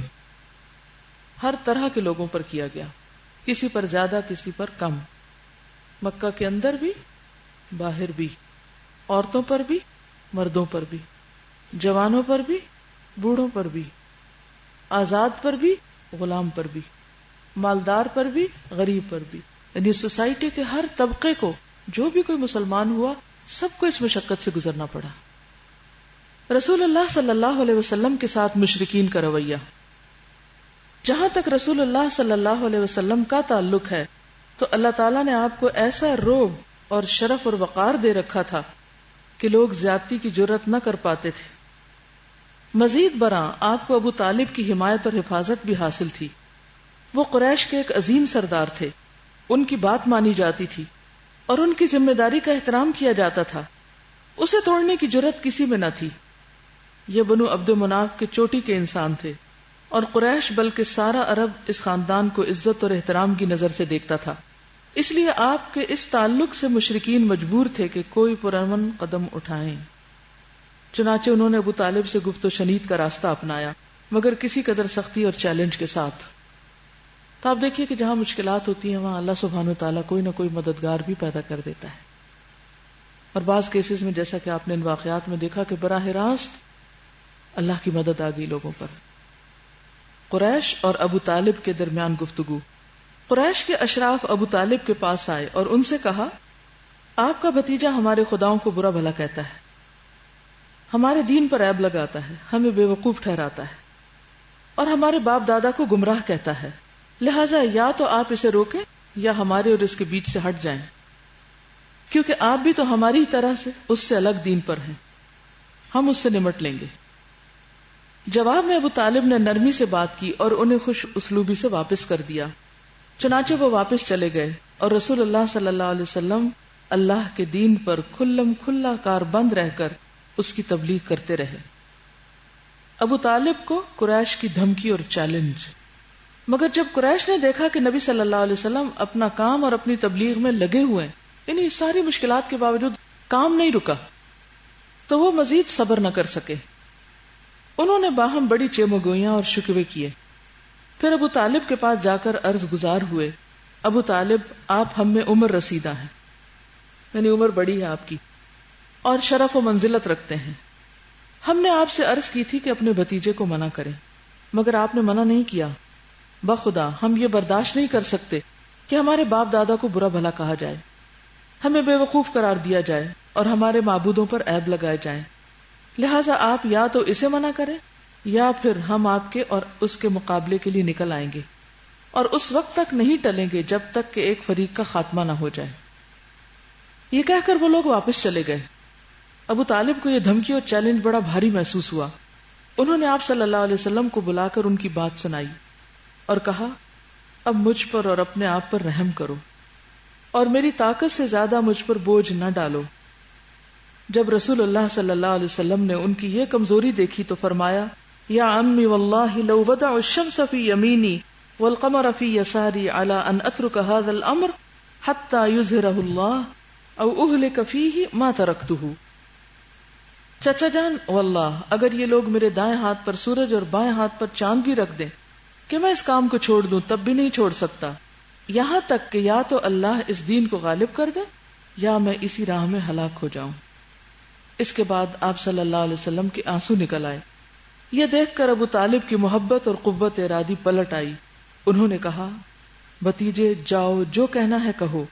ہر طرح کے لوگوں پر کیا گیا, کسی پر زیادہ کسی پر کم, مکہ کے اندر بھی باہر بھی, عورتوں پر بھی مردوں پر بھی, جوانوں پر بھی بوڑھوں پر بھی, آزاد پر بھی غلام پر بھی, مالدار پر بھی غریب پر بھی. یعنی سوسائٹی کے ہر طبقے کو جو بھی کوئی مسلمان ہوا سب کو اس مشقت سے گزرنا پڑا. رسول اللہ صلی اللہ علیہ وسلم کے ساتھ مشرکین کا رویہ. جہاں تک رسول اللہ صلی اللہ علیہ وسلم کا تعلق ہے تو اللہ تعالیٰ نے آپ کو ایسا رعب اور شرف اور وقار دے رکھا تھا کہ لوگ زیادتی کی جرات نہ کر پاتے تھے۔ مزید برآں آپ کو ابو طالب کی حمایت اور حفاظت بھی حاصل تھی۔ وہ قریش کے ایک عظیم سردار تھے، ان کی بات مانی جاتی تھی اور ان کی ذمہ داری کا احترام کیا جاتا تھا، اسے توڑنے کی جرات کسی میں نہ تھی۔ یہ بنو عبد مناف کے چوٹی کے انسان تھے، اور قریش بلکہ سارا عرب اس خاندان کو عزت اور احترام کی نظر سے دیکھتا تھا، اس لیے آپ کے اس تعلق سے مشرکین مجبور تھے کہ کوئی پرامن قدم اٹھائیں۔ چنانچہ انہوں نے ابو طالب سے گفت و شنید کا راستہ اپنایا، مگر کسی قدر سختی اور چیلنج کے ساتھ۔ تو آپ دیکھیے کہ جہاں مشکلات ہوتی ہیں وہاں اللہ سبحانہ وتعالیٰ کوئی نہ کوئی مددگار بھی پیدا کر دیتا ہے، اور بعض کیسز میں جیسا کہ آپ نے ان واقعات میں دیکھا کہ براہ راست اللہ کی مدد آ گئی لوگوں پر۔ قریش اور ابو طالب کے درمیان گفتگو۔ قریش کے اشراف ابو طالب کے پاس آئے اور ان سے کہا، آپ کا بھتیجا ہمارے خداؤں کو برا بھلا کہتا ہے، ہمارے دین پر عیب لگاتا ہے، ہمیں بے وقوف ٹھہراتا ہے اور ہمارے باپ دادا کو گمراہ کہتا ہے، لہذا یا تو آپ اسے روکیں یا ہمارے اور اس کے بیچ سے ہٹ جائیں، کیونکہ آپ بھی تو ہماری طرح سے اس سے الگ دین پر ہیں، ہم اس سے نمٹ لیں گے۔ جواب میں ابو طالب نے نرمی سے بات کی اور انہیں خوش اسلوبی سے واپس کر دیا۔ چنانچہ وہ واپس چلے گئے اور رسول اللہ صلی اللہ علیہ وسلم اللہ کے دین پر کھلم کھلا کار بند رہ کر اس کی تبلیغ کرتے رہے۔ ابو طالب کو قریش کی دھمکی اور چیلنج۔ مگر جب قریش نے دیکھا کہ نبی صلی اللہ علیہ وسلم اپنا کام اور اپنی تبلیغ میں لگے ہوئے، یعنی ساری مشکلات کے باوجود کام نہیں رکا، تو وہ مزید صبر نہ کر سکے۔ انہوں نے باہم بڑی چیمگوئیاں اور شکوے کیے، پھر ابو طالب کے پاس جا کر عرض گزار ہوئے، ابو طالب آپ ہم میں عمر رسیدہ ہیں، یعنی عمر بڑی ہے آپ کی اور شرف و منزلت رکھتے ہیں، ہم نے آپ سے عرض کی تھی کہ اپنے بھتیجے کو منع کریں، مگر آپ نے منع نہیں کیا۔ بخدا ہم یہ برداشت نہیں کر سکتے کہ ہمارے باپ دادا کو برا بھلا کہا جائے، ہمیں بے وقوف قرار دیا جائے اور ہمارے معبودوں پر عیب لگائے جائیں، لہٰذا آپ یا تو اسے منع کریں یا پھر ہم آپ کے اور اس کے مقابلے کے لیے نکل آئیں گے، اور اس وقت تک نہیں ٹلیں گے جب تک کہ ایک فریق کا خاتمہ نہ ہو جائے۔ یہ کہہ کر وہ لوگ واپس چلے گئے۔ ابو طالب کو یہ دھمکی اور چیلنج بڑا بھاری محسوس ہوا۔ انہوں نے آپ صلی اللہ علیہ وسلم کو بلا کر ان کی بات سنائی اور کہا، اب مجھ پر اور اپنے آپ پر رحم کرو اور میری طاقت سے زیادہ مجھ پر بوجھ نہ ڈالو۔ جب رسول اللہ صلی اللہ علیہ وسلم نے ان کی یہ کمزوری دیکھی تو فرمایا، یا عمی واللہ لو وضع الشمس فی یمینی والقمر فی یساری علی ان اترک هذا الامر حتی یظہرہ اللہ او اہلک فیہ ما ترکتہ۔ چچا جان واللہ اگر یہ لوگ میرے دائیں ہاتھ پر سورج اور بائیں ہاتھ پر چاند بھی رکھ دیں کہ میں اس کام کو چھوڑ دوں تب بھی نہیں چھوڑ سکتا، یہاں تک کہ یا تو اللہ اس دین کو غالب کر دے یا میں اسی راہ میں ہلاک ہو جاؤں۔ اس کے بعد آپ صلی اللہ علیہ وسلم کے آنسو نکل آئے۔ یہ دیکھ کر ابو طالب کی محبت اور قوت ارادی پلٹ آئی۔ انہوں نے کہا، بھتیجے جاؤ، جو کہنا ہے کہو،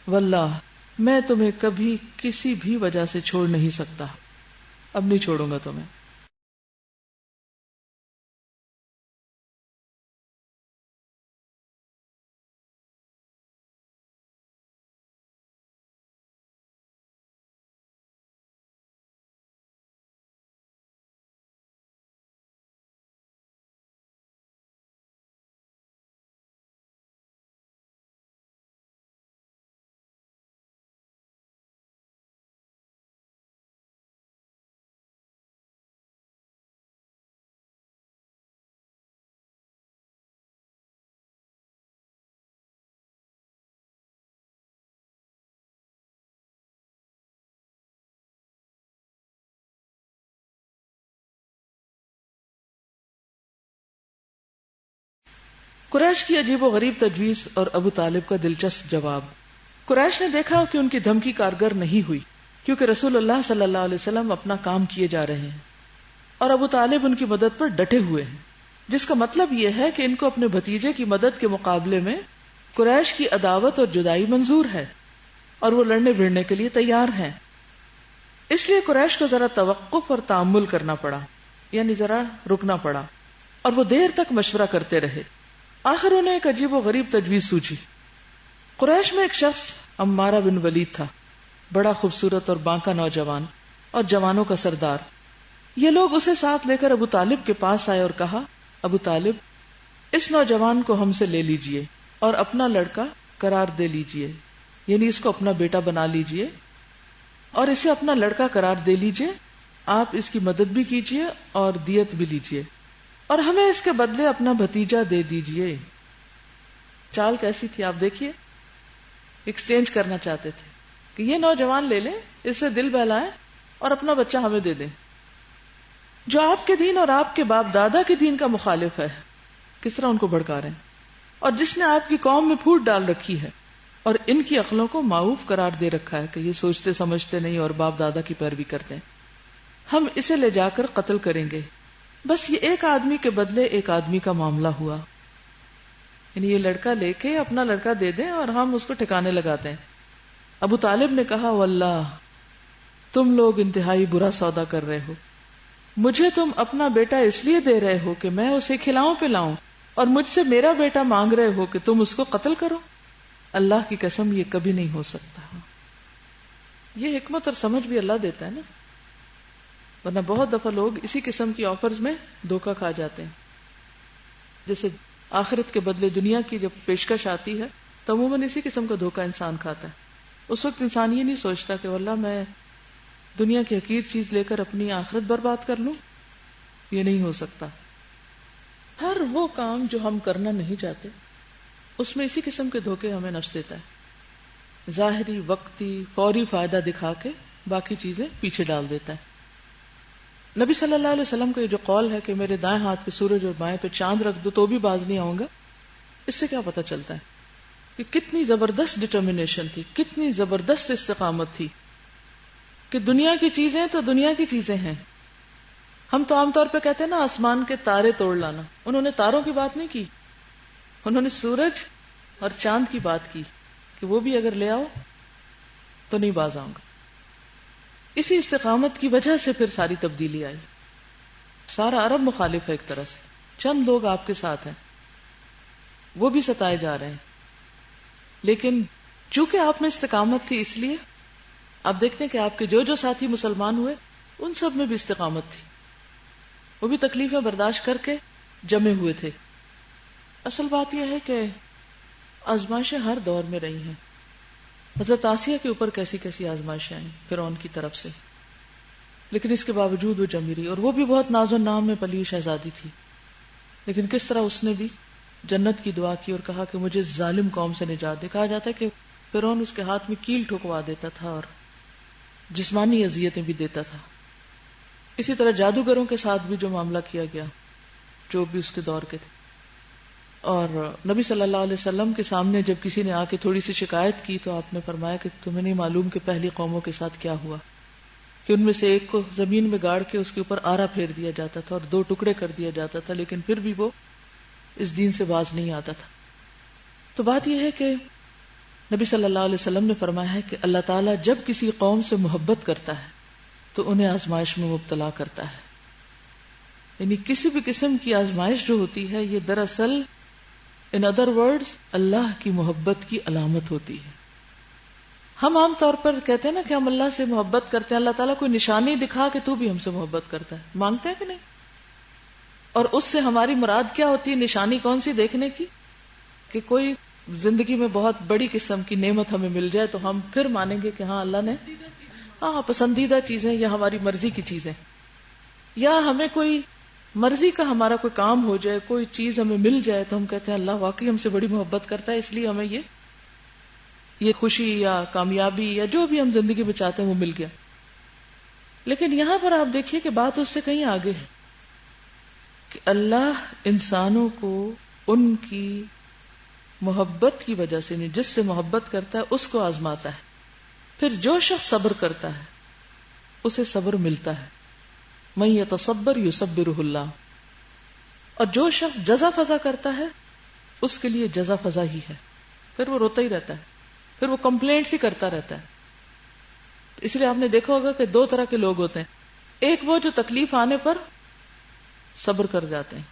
واللہ میں تمہیں کبھی کسی بھی وجہ سے چھوڑ نہیں سکتا، اب نہیں چھوڑوں گا تمہیں۔ قریش کی عجیب و غریب تجویز اور ابو طالب کا دلچسپ جواب۔ قریش نے دیکھا کہ ان کی دھمکی کارگر نہیں ہوئی، کیونکہ رسول اللہ صلی اللہ علیہ وسلم اپنا کام کیے جا رہے ہیں اور ابو طالب ان کی مدد پر ڈٹے ہوئے ہیں، جس کا مطلب یہ ہے کہ ان کو اپنے بھتیجے کی مدد کے مقابلے میں قریش کی عداوت اور جدائی منظور ہے اور وہ لڑنے بھیڑنے کے لیے تیار ہیں۔ اس لیے قریش کو ذرا توقف اور تأمل کرنا پڑا، یعنی ذرا رکنا پڑا، اور وہ دیر تک مشورہ کرتے رہے۔ آخر انہیں ایک عجیب و غریب تجویز سوچی۔ قریش میں ایک شخص عمارہ بن ولید تھا بڑا خوبصورت اور بانکا نوجوان اور جوانوں کا سردار. یہ لوگ اسے ساتھ لے کر ابو طالب کے پاس آئے اور کہا, ابو طالب, اس نوجوان کو ہم سے لے لیجئے اور اپنا لڑکا قرار دے لیجئے, یعنی اس کو اپنا بیٹا بنا لیجئے اور اسے اپنا لڑکا قرار دے لیجئے. آپ اس کی مدد بھی کیجئے اور دیت بھی لیجئے اور ہمیں اس کے بدلے اپنا بھتیجا دے دیجئے. چال کیسی تھی آپ دیکھیے, ایکسچینج کرنا چاہتے تھے کہ یہ نوجوان لے لیں, اس سے دل بہلائیں اور اپنا بچہ ہمیں دے دیں, جو آپ کے دین اور آپ کے باپ دادا کے دین کا مخالف ہے. کس طرح ان کو بھڑکا رہے ہیں, اور جس نے آپ کی قوم میں پھوٹ ڈال رکھی ہے اور ان کی عقلوں کو معوف قرار دے رکھا ہے کہ یہ سوچتے سمجھتے نہیں اور باپ دادا کی پیروی کرتے ہیں. ہم اسے لے جا کر قتل کریں گے. بس یہ ایک آدمی کے بدلے ایک آدمی کا معاملہ ہوا, یعنی یہ لڑکا لے کے اپنا لڑکا دے دیں اور ہم اس کو ٹھکانے لگاتے ہیں. ابو طالب نے کہا, واللہ تم لوگ انتہائی برا سودا کر رہے ہو. مجھے تم اپنا بیٹا اس لیے دے رہے ہو کہ میں اسے کھلاؤں پلاؤں, اور مجھ سے میرا بیٹا مانگ رہے ہو کہ تم اس کو قتل کرو. اللہ کی قسم یہ کبھی نہیں ہو سکتا. یہ حکمت اور سمجھ بھی اللہ دیتا ہے نا, ورنہ بہت دفعہ لوگ اسی قسم کی آفرز میں دھوکہ کھا جاتے ہیں. جیسے آخرت کے بدلے دنیا کی جب پیشکش آتی ہے تو عموماً اسی قسم کا دھوکہ انسان کھاتا ہے. اس وقت انسان یہ نہیں سوچتا کہ واللہ میں دنیا کی حقیر چیز لے کر اپنی آخرت برباد کر لوں. یہ نہیں ہو سکتا. ہر وہ کام جو ہم کرنا نہیں چاہتے اس میں اسی قسم کے دھوکے ہمیں نفس دیتا ہے. ظاہری, وقتی, فوری فائدہ دکھا کے باقی چیزیں پیچھے ڈال دیتا ہے. نبی صلی اللہ علیہ وسلم کا یہ جو قول ہے کہ میرے دائیں ہاتھ پہ سورج اور بائیں پہ چاند رکھ دو تو بھی باز نہیں آؤں گا, اس سے کیا پتہ چلتا ہے کہ کتنی زبردست ڈٹرمنیشن تھی, کتنی زبردست استقامت تھی کہ دنیا کی چیزیں تو دنیا کی چیزیں ہیں. ہم تو عام طور پہ کہتے ہیں نا آسمان کے تارے توڑ لانا, انہوں نے تاروں کی بات نہیں کی, انہوں نے سورج اور چاند کی بات کی کہ وہ بھی اگر لے آؤ تو نہیں باز آؤں گا. اسی استقامت کی وجہ سے پھر ساری تبدیلی آئی. سارا عرب مخالف ہے ایک طرح سے, چند لوگ آپ کے ساتھ ہیں, وہ بھی ستائے جا رہے ہیں, لیکن چونکہ آپ میں استقامت تھی اس لیے آپ دیکھتے ہیں کہ آپ کے جو ساتھی مسلمان ہوئے ان سب میں بھی استقامت تھی, وہ بھی تکلیفیں برداشت کر کے جمے ہوئے تھے. اصل بات یہ ہے کہ آزمائشیں ہر دور میں رہی ہیں. حضرت آسیہ کے اوپر کیسی کیسی آزمائشیں آئیں فرعون کی طرف سے, لیکن اس کے باوجود وہ جمی رہی, اور وہ بھی بہت ناز و نام میں پلی شہزادی تھی, لیکن کس طرح اس نے بھی جنت کی دعا کی اور کہا کہ مجھے ظالم قوم سے نجات دے. کہا جاتا ہے کہ فرعون اس کے ہاتھ میں کیل ٹھکوا دیتا تھا اور جسمانی اذیتیں بھی دیتا تھا. اسی طرح جادوگروں کے ساتھ بھی جو معاملہ کیا گیا جو بھی اس کے دور کے تھے. اور نبی صلی اللہ علیہ وسلم کے سامنے جب کسی نے آ کے تھوڑی سی شکایت کی تو آپ نے فرمایا کہ تمہیں نہیں معلوم کہ پہلی قوموں کے ساتھ کیا ہوا, کہ ان میں سے ایک کو زمین میں گاڑ کے اس کے اوپر آرا پھیر دیا جاتا تھا اور 2 ٹکڑے کر دیا جاتا تھا, لیکن پھر بھی وہ اس دین سے باز نہیں آتا تھا. تو بات یہ ہے کہ نبی صلی اللہ علیہ وسلم نے فرمایا ہے کہ اللہ تعالیٰ جب کسی قوم سے محبت کرتا ہے تو انہیں آزمائش میں مبتلا کرتا ہے. یعنی کسی بھی قسم کی آزمائش جو ہوتی ہے یہ دراصل ان ادر ورڈز اللہ کی محبت کی علامت ہوتی ہے. ہم عام طور پر کہتے ہیں نا کہ ہم اللہ سے محبت کرتے ہیں, اللہ تعالیٰ کوئی نشانی دکھا کہ تو بھی ہم سے محبت کرتا ہے, مانگتے ہیں کہ نہیں؟ اور اس سے ہماری مراد کیا ہوتی ہے, نشانی کون سی دیکھنے کی, کہ کوئی زندگی میں بہت بڑی قسم کی نعمت ہمیں مل جائے تو ہم پھر مانیں گے کہ ہاں اللہ نے پسندیدہ چیزیں یا ہماری مرضی کی چیزیں, یا ہمیں کوئی مرضی کا ہمارا کوئی کام ہو جائے, کوئی چیز ہمیں مل جائے تو ہم کہتے ہیں اللہ واقعی ہم سے بڑی محبت کرتا ہے, اس لیے ہمیں یہ خوشی یا کامیابی یا جو بھی ہم زندگی میں چاہتے ہیں وہ مل گیا. لیکن یہاں پر آپ دیکھیے کہ بات اس سے کہیں آگے ہے کہ اللہ انسانوں کو ان کی محبت کی وجہ سے نہیں, جس سے محبت کرتا ہے اس کو آزماتا ہے. پھر جو شخص صبر کرتا ہے اسے صبر ملتا ہے. من یتصبر یصبرہ اللہ. اور جو شخص جزا فضا کرتا ہے اس کے لیے جزا فضا ہی ہے, پھر وہ روتا ہی رہتا ہے, پھر وہ کمپلینٹس ہی کرتا رہتا ہے. اس لیے آپ نے دیکھا ہوگا کہ 2 طرح کے لوگ ہوتے ہیں, ایک وہ جو تکلیف آنے پر صبر کر جاتے ہیں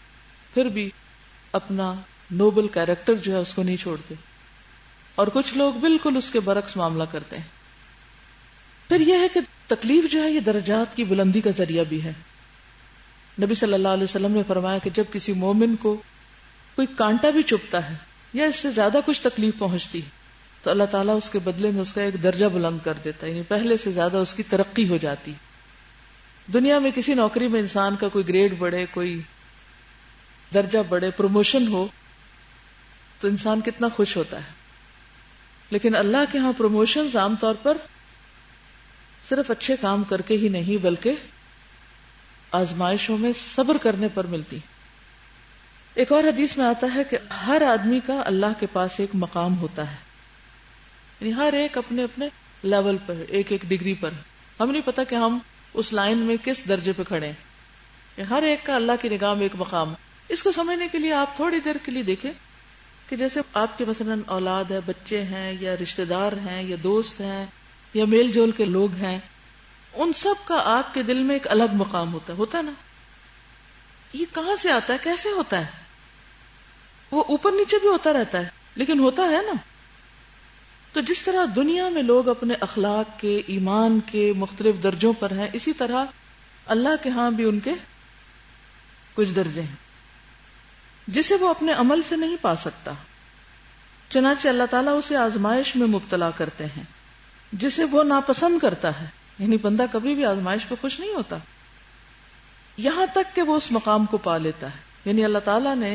پھر بھی اپنا نوبل کیریکٹر جو ہے اس کو نہیں چھوڑتے, اور کچھ لوگ بالکل اس کے برعکس معاملہ کرتے ہیں پھر یہ ہے کہ تکلیف جو ہے یہ درجات کی بلندی کا ذریعہ بھی ہے. نبی صلی اللہ علیہ وسلم نے فرمایا کہ جب کسی مومن کو کوئی کانٹا بھی چبھتا ہے یا اس سے زیادہ کچھ تکلیف پہنچتی ہے تو اللہ تعالیٰ اس کے بدلے میں اس کا ایک درجہ بلند کر دیتا ہے، یعنی پہلے سے زیادہ اس کی ترقی ہو جاتی. دنیا میں کسی نوکری میں انسان کا کوئی گریڈ بڑھے، کوئی درجہ بڑھے، پروموشن ہو تو انسان کتنا خوش ہوتا ہے. لیکن اللہ کے ہاں پروموشنز عام طور پر صرف اچھے کام کر کے ہی نہیں بلکہ آزمائشوں میں صبر کرنے پر ملتی. ایک اور حدیث میں آتا ہے کہ ہر آدمی کا اللہ کے پاس ایک مقام ہوتا ہے، یعنی ہر ایک اپنے اپنے لیول پر، ایک ایک ڈگری پر. ہم نہیں پتا کہ ہم اس لائن میں کس درجے پہ کھڑے ہیں. ہر ایک کا اللہ کی نگاہ میں ایک مقام. اس کو سمجھنے کے لیے آپ تھوڑی دیر کے لیے دیکھیں کہ جیسے آپ کے مثلا اولاد ہے، بچے ہیں یا رشتہ دار ہیں یا دوست ہیں یا میل جول کے لوگ ہیں، ان سب کا آپ کے دل میں ایک الگ مقام ہوتا ہے نا. یہ کہاں سے آتا ہے، کیسے ہوتا ہے؟ وہ اوپر نیچے بھی ہوتا رہتا ہے لیکن ہوتا ہے نا. تو جس طرح دنیا میں لوگ اپنے اخلاق کے، ایمان کے مختلف درجوں پر ہیں، اسی طرح اللہ کے ہاں بھی ان کے کچھ درجے ہیں جسے وہ اپنے عمل سے نہیں پا سکتا. چنانچہ اللہ تعالیٰ اسے آزمائش میں مبتلا کرتے ہیں جسے وہ ناپسند کرتا ہے. یعنی بندہ کبھی بھی آزمائش پہ خوش نہیں ہوتا یہاں تک کہ وہ اس مقام کو پا لیتا ہے. یعنی اللہ تعالیٰ نے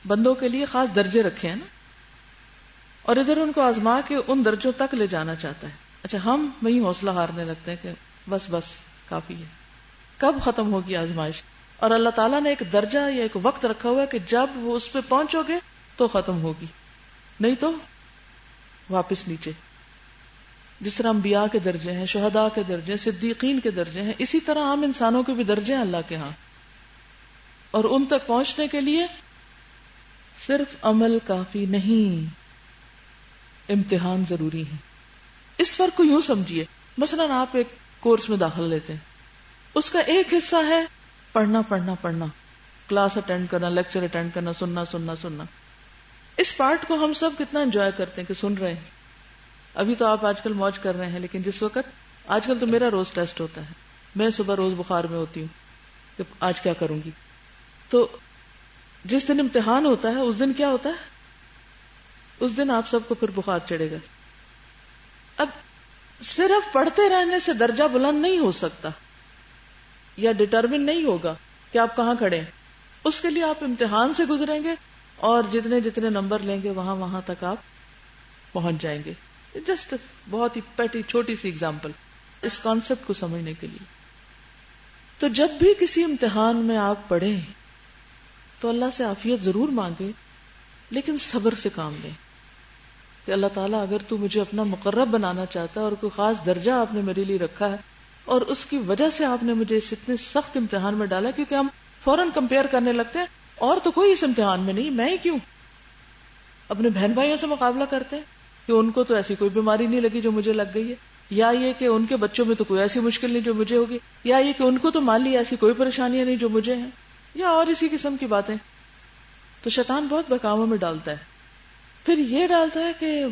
بندوں کے لیے خاص درجے رکھے ہیں نا، اور ادھر ان کو آزما کے ان درجوں تک لے جانا چاہتا ہے. اچھا، ہم وہی حوصلہ ہارنے لگتے ہیں کہ بس کافی ہے، کب ختم ہوگی آزمائش؟ اور اللہ تعالیٰ نے ایک درجہ یا ایک وقت رکھا ہوا ہے کہ جب وہ اس پہ پہنچو گے تو ختم ہوگی، نہیں تو واپس نیچے. جس طرح انبیاء کے درجے ہیں، شہداء کے درجے ہیں، صدیقین کے درجے ہیں، اسی طرح عام انسانوں کے بھی درجے ہیں اللہ کے ہاں. اور ان تک پہنچنے کے لیے صرف عمل کافی نہیں، امتحان ضروری ہے. اس فرق کو یوں سمجھیے، مثلا آپ ایک کورس میں داخل لیتے ہیں، اس کا ایک حصہ ہے پڑھنا، کلاس اٹینڈ کرنا، لیکچر اٹینڈ کرنا، سننا. اس پارٹ کو ہم سب کتنا انجوائے کرتے ہیں کہ سن رہے ہیں. ابھی تو آپ آج کل موج کر رہے ہیں، لیکن جس وقت آج کل تو میرا روز ٹیسٹ ہوتا ہے، میں صبح روز بخار میں ہوتی ہوں کہ آج کیا کروں گی. تو جس دن امتحان ہوتا ہے اس دن کیا ہوتا ہے؟ اس دن آپ سب کو پھر بخار چڑھے گا. اب صرف پڑھتے رہنے سے درجہ بلند نہیں ہو سکتا یا ڈٹرمن نہیں ہوگا کہ آپ کہاں کھڑے ہیں. اس کے لیے آپ امتحان سے گزریں گے اور جتنے نمبر لیں گے وہاں تک آپ پہنچ جائیں گے. جسٹ بہت ہی پیٹی چھوٹی سی اگزامپل اس کانسیپٹ کو سمجھنے کے لیے. تو جب بھی کسی امتحان میں آپ پڑھیں تو اللہ سے عافیت ضرور مانگے، لیکن صبر سے کام لیں کہ اللہ تعالیٰ اگر تو مجھے اپنا مقرب بنانا چاہتا ہے اور کوئی خاص درجہ آپ نے میرے لیے رکھا ہے اور اس کی وجہ سے آپ نے مجھے اس اتنے سخت امتحان میں ڈالا، کیونکہ ہم فوراً کمپیئر کرنے لگتے ہیں اور تو کوئی اس امتحان میں نہیں، میں ہی کیوں. اپنے بہن بھائیوں سے مقابلہ کرتے ہیں کہ ان کو تو ایسی کوئی بیماری نہیں لگی جو مجھے لگ گئی ہے، یا یہ کہ ان کے بچوں میں تو کوئی ایسی مشکل نہیں جو مجھے ہوگی، یا یہ کہ ان کو تو مالی ایسی کوئی پریشانیاں نہیں جو مجھے ہیں، یا اور اسی قسم کی باتیں. تو شیطان بہت بہکاووں میں ڈالتا ہے. پھر یہ ڈالتا ہے کہ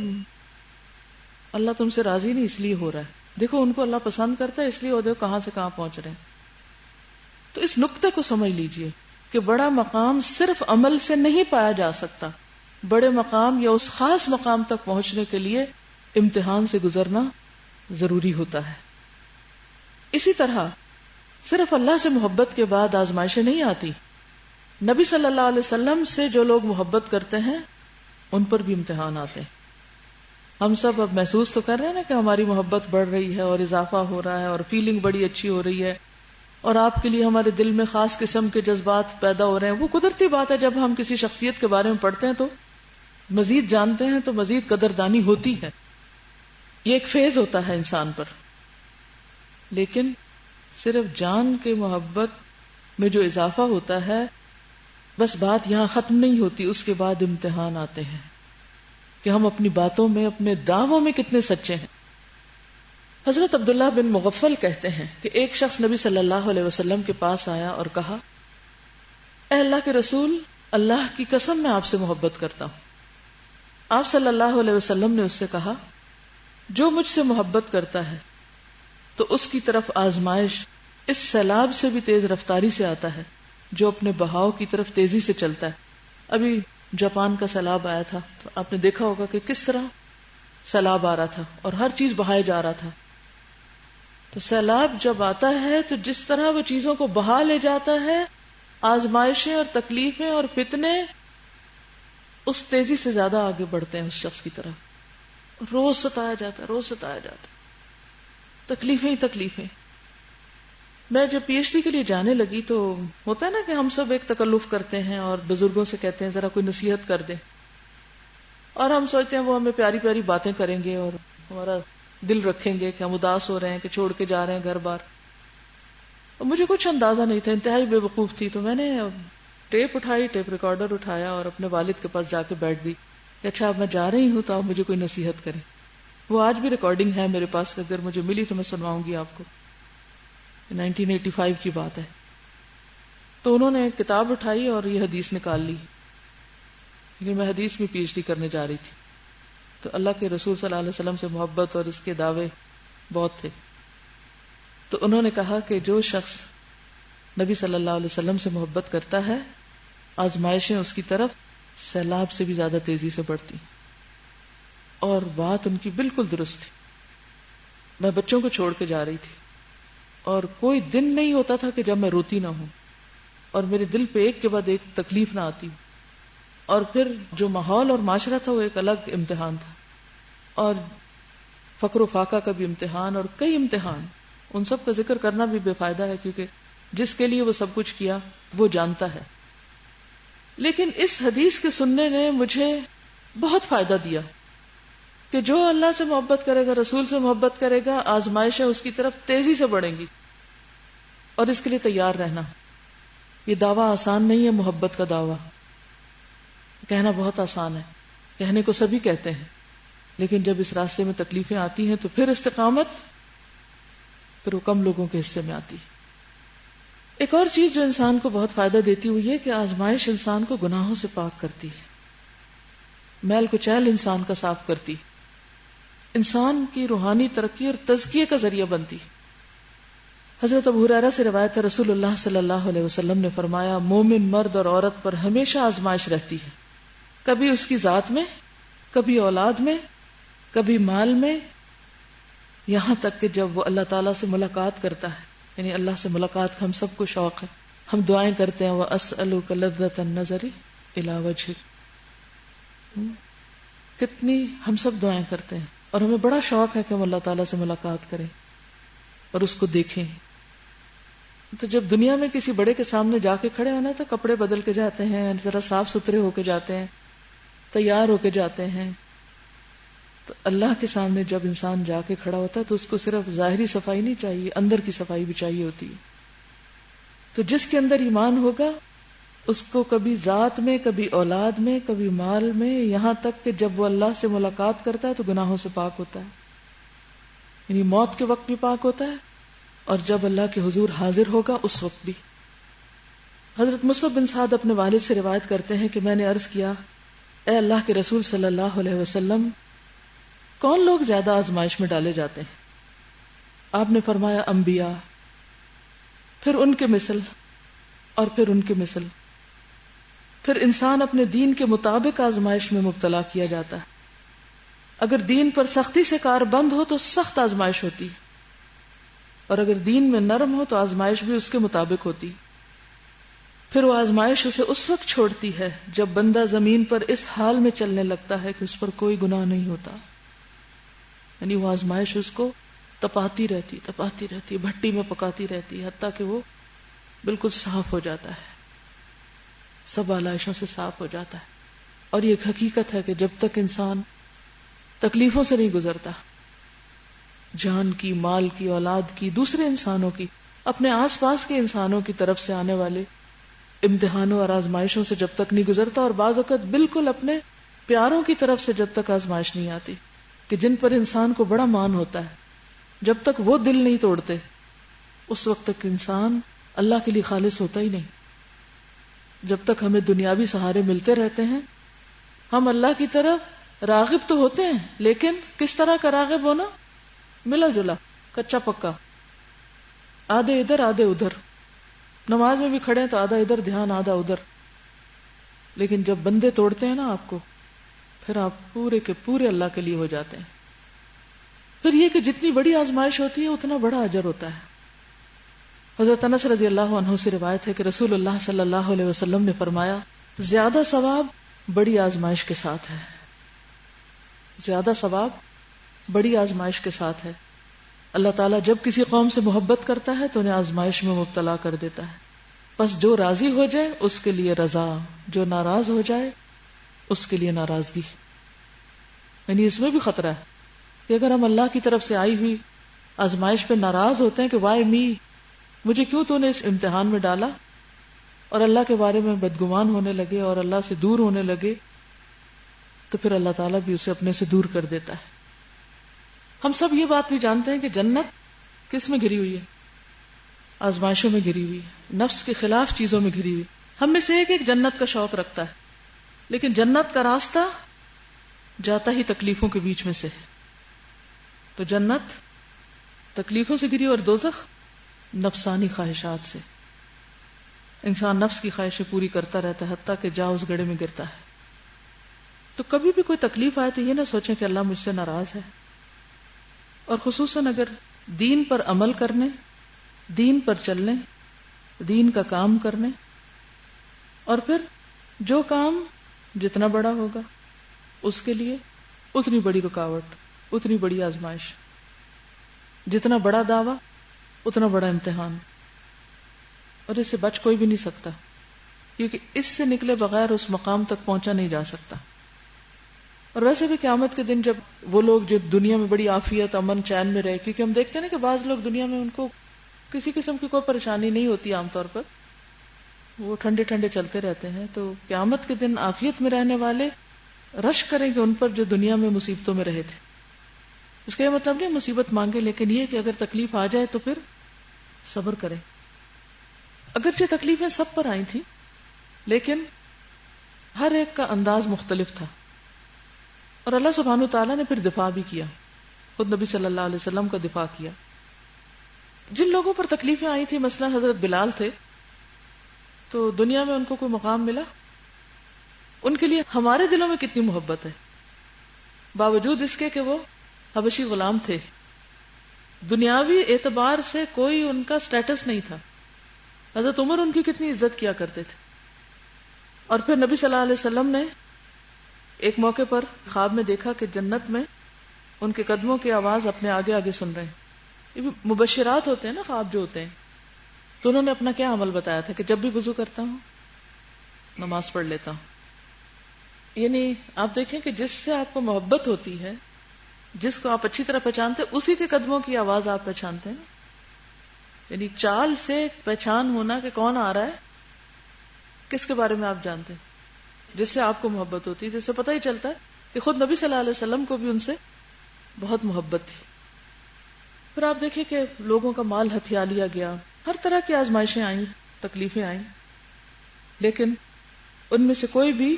اللہ تم سے راضی نہیں اس لیے ہو رہا ہے، دیکھو ان کو اللہ پسند کرتا ہے اس لیے وہ دیکھو کہاں سے کہاں پہنچ رہے ہیں. تو اس نقطے کو سمجھ لیجئے کہ بڑا مقام صرف عمل سے نہیں پایا جا سکتا. بڑے مقام یا اس خاص مقام تک پہنچنے کے لیے امتحان سے گزرنا ضروری ہوتا ہے. اسی طرح صرف اللہ سے محبت کے بعد آزمائشیں نہیں آتی. نبی صلی اللہ علیہ وسلم سے جو لوگ محبت کرتے ہیں ان پر بھی امتحان آتے ہیں. ہم سب اب محسوس تو کر رہے ہیں نا کہ ہماری محبت بڑھ رہی ہے اور اضافہ ہو رہا ہے اور فیلنگ بڑی اچھی ہو رہی ہے اور آپ کے لیے ہمارے دل میں خاص قسم کے جذبات پیدا ہو رہے ہیں. وہ قدرتی بات ہے، جب ہم کسی شخصیت کے بارے میں پڑھتے ہیں تو مزید جانتے ہیں تو مزید قدردانی ہوتی ہے. یہ ایک فیز ہوتا ہے انسان پر. لیکن صرف جان کے محبت میں جو اضافہ ہوتا ہے بس بات یہاں ختم نہیں ہوتی. اس کے بعد امتحان آتے ہیں کہ ہم اپنی باتوں میں، اپنے دعووں میں کتنے سچے ہیں. حضرت عبداللہ بن مغفل کہتے ہیں کہ ایک شخص نبی صلی اللہ علیہ وسلم کے پاس آیا اور کہا، اے اللہ کے رسول، اللہ کی قسم میں آپ سے محبت کرتا ہوں. آپ صلی اللہ علیہ وسلم نے اس سے کہا، جو مجھ سے محبت کرتا ہے تو اس کی طرف آزمائش اس سیلاب سے بھی تیز رفتاری سے آتا ہے جو اپنے بہاؤ کی طرف تیزی سے چلتا ہے. ابھی جاپان کا سیلاب آیا تھا تو آپ نے دیکھا ہوگا کہ کس طرح سیلاب آ رہا تھا اور ہر چیز بہائے جا رہا تھا. تو سیلاب جب آتا ہے تو جس طرح وہ چیزوں کو بہا لے جاتا ہے، آزمائشیں اور تکلیفیں اور فتنے اس تیزی سے زیادہ آگے بڑھتے ہیں اس شخص کی طرف. روز ستایا جاتا ہے، روز ستایا جاتا ہے، تکلیفیں ہی تکلیفیں. میں جب پی ایچ ڈی کے لیے جانے لگی تو ہوتا ہے نا کہ ہم سب ایک تکلف کرتے ہیں اور بزرگوں سے کہتے ہیں ذرا کوئی نصیحت کر دیں، اور ہم سوچتے ہیں وہ ہمیں پیاری پیاری باتیں کریں گے اور ہمارا دل رکھیں گے کہ ہم اداس ہو رہے ہیں کہ چھوڑ کے جا رہے ہیں گھر بار. اور مجھے کچھ اندازہ نہیں تھا، انتہائی بے وقوف تھی. تو میں نے ٹیپ اٹھائی، ٹیپ ریکارڈر اٹھایا اور اپنے والد کے پاس جا کے بیٹھ گئی کہ اچھا اب میں جا رہی ہوں تو آپ مجھے کوئی نصیحت کریں. وہ آج بھی ریکارڈنگ ہے میرے پاس، اگر مجھے ملی تو میں سنواؤں گی آپ کو. 1985 کی بات ہے. تو انہوں نے کتاب اٹھائی اور یہ حدیث نکال لی، کیونکہ میں حدیث میں پی ایچ ڈی کرنے جا رہی تھی. تو اللہ کے رسول صلی اللہ علیہ وسلم سے محبت اور اس کے دعوے بہت تھے. تو انہوں نے کہا کہ جو شخص نبی صلی اللہ علیہ وسلم سے محبت کرتا ہے، آزمائشیں اس کی طرف سیلاب سے بھی زیادہ تیزی سے بڑھتی. اور بات ان کی بالکل درست تھی. میں بچوں کو چھوڑ کے جا رہی تھی اور کوئی دن نہیں ہوتا تھا کہ جب میں روتی نہ ہوں اور میرے دل پہ ایک کے بعد ایک تکلیف نہ آتی. اور پھر جو ماحول اور معاشرہ تھا وہ ایک الگ امتحان تھا، اور فقر و فاقہ کا بھی امتحان اور کئی امتحان. ان سب کا ذکر کرنا بھی بے فائدہ ہے کیونکہ جس کے لیے وہ سب کچھ کیا وہ جانتا ہے. لیکن اس حدیث کے سننے نے مجھے بہت فائدہ دیا کہ جو اللہ سے محبت کرے گا، رسول سے محبت کرے گا، آزمائشیں اس کی طرف تیزی سے بڑھیں گی، اور اس کے لیے تیار رہنا. یہ دعویٰ آسان نہیں ہے، محبت کا دعویٰ کہنا بہت آسان ہے، کہنے کو سبھی کہتے ہیں، لیکن جب اس راستے میں تکلیفیں آتی ہیں تو پھر استقامت پھر وہ کم لوگوں کے حصے میں آتی. ایک اور چیز جو انسان کو بہت فائدہ دیتی ہوئی ہے کہ آزمائش انسان کو گناہوں سے پاک کرتی ہے، میل کچیل انسان کا صاف کرتی، انسان کی روحانی ترقی اور تزکیے کا ذریعہ بنتی. حضرت ابو ہریرہ سے روایت ہے، رسول اللہ صلی اللہ علیہ وسلم نے فرمایا، مومن مرد اور عورت پر ہمیشہ آزمائش رہتی ہے، کبھی اس کی ذات میں، کبھی اولاد میں، کبھی مال میں، یہاں تک کہ جب وہ اللہ تعالیٰ سے ملاقات کرتا ہے. یعنی اللہ سے ملاقات کا ہم سب کو شوق ہے، ہم دعائیں کرتے ہیں، وَأَسْأَلُكَ لَذَّةَ النَّظَرِ إِلَى وَجْهِكَ. کتنی ہم سب دعائیں کرتے ہیں اور ہمیں بڑا شوق ہے کہ ہم اللہ تعالیٰ سے ملاقات کریں اور اس کو دیکھیں. تو جب دنیا میں کسی بڑے کے سامنے جا کے کھڑے ہونا تو کپڑے بدل کے جاتے ہیں، ذرا صاف ستھرے ہو کے جاتے ہیں، تیار ہو کے جاتے ہیں. تو اللہ کے سامنے جب انسان جا کے کھڑا ہوتا ہے تو اس کو صرف ظاہری صفائی نہیں چاہیے، اندر کی صفائی بھی چاہیے ہوتی ہے. تو جس کے اندر ایمان ہوگا اس کو کبھی ذات میں، کبھی اولاد میں، کبھی مال میں، یہاں تک کہ جب وہ اللہ سے ملاقات کرتا ہے تو گناہوں سے پاک ہوتا ہے. یعنی موت کے وقت بھی پاک ہوتا ہے اور جب اللہ کے حضور حاضر ہوگا اس وقت بھی. حضرت مصعب بن سعد اپنے والد سے روایت کرتے ہیں کہ میں نے عرض کیا، اے اللہ کے رسول صلی اللہ علیہ وسلم، کون لوگ زیادہ آزمائش میں ڈالے جاتے ہیں؟ آپ نے فرمایا، انبیاء، پھر ان کے مثل اور پھر ان کے مثل. پھر انسان اپنے دین کے مطابق آزمائش میں مبتلا کیا جاتا ہے. اگر دین پر سختی سے کار بند ہو تو سخت آزمائش ہوتی، اور اگر دین میں نرم ہو تو آزمائش بھی اس کے مطابق ہوتی. پھر وہ آزمائش اسے اس وقت چھوڑتی ہے جب بندہ زمین پر اس حال میں چلنے لگتا ہے کہ اس پر کوئی گناہ نہیں ہوتا. یعنی وہ آزمائش اس کو تپاتی رہتی، بھٹی میں پکاتی رہتی، حتیٰ کہ وہ بالکل صاف ہو جاتا ہے، سب آلائشوں سے صاف ہو جاتا ہے. اور یہ ایک حقیقت ہے کہ جب تک انسان تکلیفوں سے نہیں گزرتا، جان کی، مال کی، اولاد کی، دوسرے انسانوں کی، اپنے آس پاس کے انسانوں کی طرف سے آنے والے امتحانوں اور آزمائشوں سے جب تک نہیں گزرتا، اور بعض اوقات بالکل اپنے پیاروں کی طرف سے جب تک آزمائش نہیں آتی کہ جن پر انسان کو بڑا مان ہوتا ہے، جب تک وہ دل نہیں توڑتے اس وقت تک انسان اللہ کے لیے خالص ہوتا ہی نہیں. جب تک ہمیں دنیاوی سہارے ملتے رہتے ہیں ہم اللہ کی طرف راغب تو ہوتے ہیں، لیکن کس طرح کا راغب ہونا؟ ملا جلا. کچا پکا، آدھے ادھر آدھے ادھر. نماز میں بھی کھڑے ہیں تو آدھا ادھر دھیان آدھا ادھر. لیکن جب بندے توڑتے ہیں نا آپ کو، پھر آپ پورے کے پورے اللہ کے لیے ہو جاتے ہیں. پھر یہ کہ جتنی بڑی آزمائش ہوتی ہے اتنا بڑا اجر ہوتا ہے. حضرت انس رضی اللہ عنہ سے روایت ہے کہ رسول اللہ صلی اللہ علیہ وسلم نے فرمایا، زیادہ ثواب بڑی آزمائش کے ساتھ ہے. زیادہ ثواب بڑی آزمائش کے ساتھ ہے. اللہ تعالیٰ جب کسی قوم سے محبت کرتا ہے تو انہیں آزمائش میں مبتلا کر دیتا ہے. بس جو راضی ہو جائے اس کے لیے رضا، جو ناراض ہو جائے اس کے لیے ناراضگی. یعنی اس میں بھی خطرہ ہے کہ اگر ہم اللہ کی طرف سے آئی ہوئی آزمائش پہ ناراض ہوتے ہیں کہ وائی می، مجھے کیوں تو نے اس امتحان میں ڈالا، اور اللہ کے بارے میں بدگمان ہونے لگے اور اللہ سے دور ہونے لگے، تو پھر اللہ تعالیٰ بھی اسے اپنے سے دور کر دیتا ہے. ہم سب یہ بات بھی جانتے ہیں کہ جنت کس میں گھری ہوئی ہے؟ آزمائشوں میں گھری ہوئی ہے، نفس کے خلاف چیزوں میں گھری ہوئی. ہم میں سے ایک جنت کا شوق رکھتا ہے، لیکن جنت کا راستہ جاتا ہی تکلیفوں کے بیچ میں سے ہے. تو جنت تکلیفوں سے گھری اور دوزخ نفسانی خواہشات سے. انسان نفس کی خواہشیں پوری کرتا رہتا ہے حتیٰ کہ جا اس گڑھے میں گرتا ہے. تو کبھی بھی کوئی تکلیف آئے تو یہ نہ سوچیں کہ اللہ مجھ سے ناراض ہے. اور خصوصاً اگر دین پر عمل کرنے، دین پر چلنے، دین کا کام کرنے، اور پھر جو کام جتنا بڑا ہوگا اس کے لیے اتنی بڑی رکاوٹ، اتنی بڑی آزمائش. جتنا بڑا دعویٰ اتنا بڑا امتحان، اور اس سے بچ کوئی بھی نہیں سکتا، کیونکہ اس سے نکلے بغیر اس مقام تک پہنچا نہیں جا سکتا. اور ویسے بھی قیامت کے دن جب وہ لوگ جو دنیا میں بڑی عافیت، امن، چین میں رہے، کیونکہ ہم دیکھتے ہیں نا کہ بعض لوگ دنیا میں ان کو کسی قسم کی کوئی پریشانی نہیں ہوتی، عام طور پر وہ ٹھنڈے ٹھنڈے چلتے رہتے ہیں. تو قیامت کے دن عافیت میں رہنے والے رش کریں گے ان پر جو دنیا میں مصیبتوں میں رہے تھے. اس کا یہ مطلب نہیں مصیبت مانگے، لیکن یہ کہ اگر تکلیف آ جائے تو پھر صبر کریں. اگرچہ تکلیفیں سب پر آئی تھیں، لیکن ہر ایک کا انداز مختلف تھا. اور اللہ سبحانہ تعالیٰ نے پھر دفاع بھی کیا، خود نبی صلی اللہ علیہ وسلم کا دفاع کیا. جن لوگوں پر تکلیفیں آئی تھی، مثلا حضرت بلال تھے، تو دنیا میں ان کو کوئی مقام ملا؟ ان کے لیے ہمارے دلوں میں کتنی محبت ہے، باوجود اس کے کہ وہ حبشی غلام تھے. دنیاوی اعتبار سے کوئی ان کا سٹیٹس نہیں تھا. حضرت عمر ان کی کتنی عزت کیا کرتے تھے. اور پھر نبی صلی اللہ علیہ وسلم نے ایک موقع پر خواب میں دیکھا کہ جنت میں ان کے قدموں کی آواز اپنے آگے آگے سن رہے ہیں. یہ بھی مبشرات ہوتے ہیں نا خواب جو ہوتے ہیں. تو انہوں نے اپنا کیا عمل بتایا تھا کہ جب بھی وضو کرتا ہوں نماز پڑھ لیتا ہوں. یعنی آپ دیکھیں کہ جس سے آپ کو محبت ہوتی ہے، جس کو آپ اچھی طرح پہچانتے ہیں، اسی کے قدموں کی آواز آپ پہچانتے ہیں. یعنی چال سے پہچان ہونا کہ کون آ رہا ہے، کس کے بارے میں آپ جانتے ہیں، جس سے آپ کو محبت ہوتی ہے، جس سے پتہ ہی چلتا ہے کہ خود نبی صلی اللہ علیہ وسلم کو بھی ان سے بہت محبت تھی. پھر آپ دیکھیں کہ لوگوں کا مال ہتھیا لیا گیا، ہر طرح کی آزمائشیں آئیں، تکلیفیں آئیں، لیکن ان میں سے کوئی بھی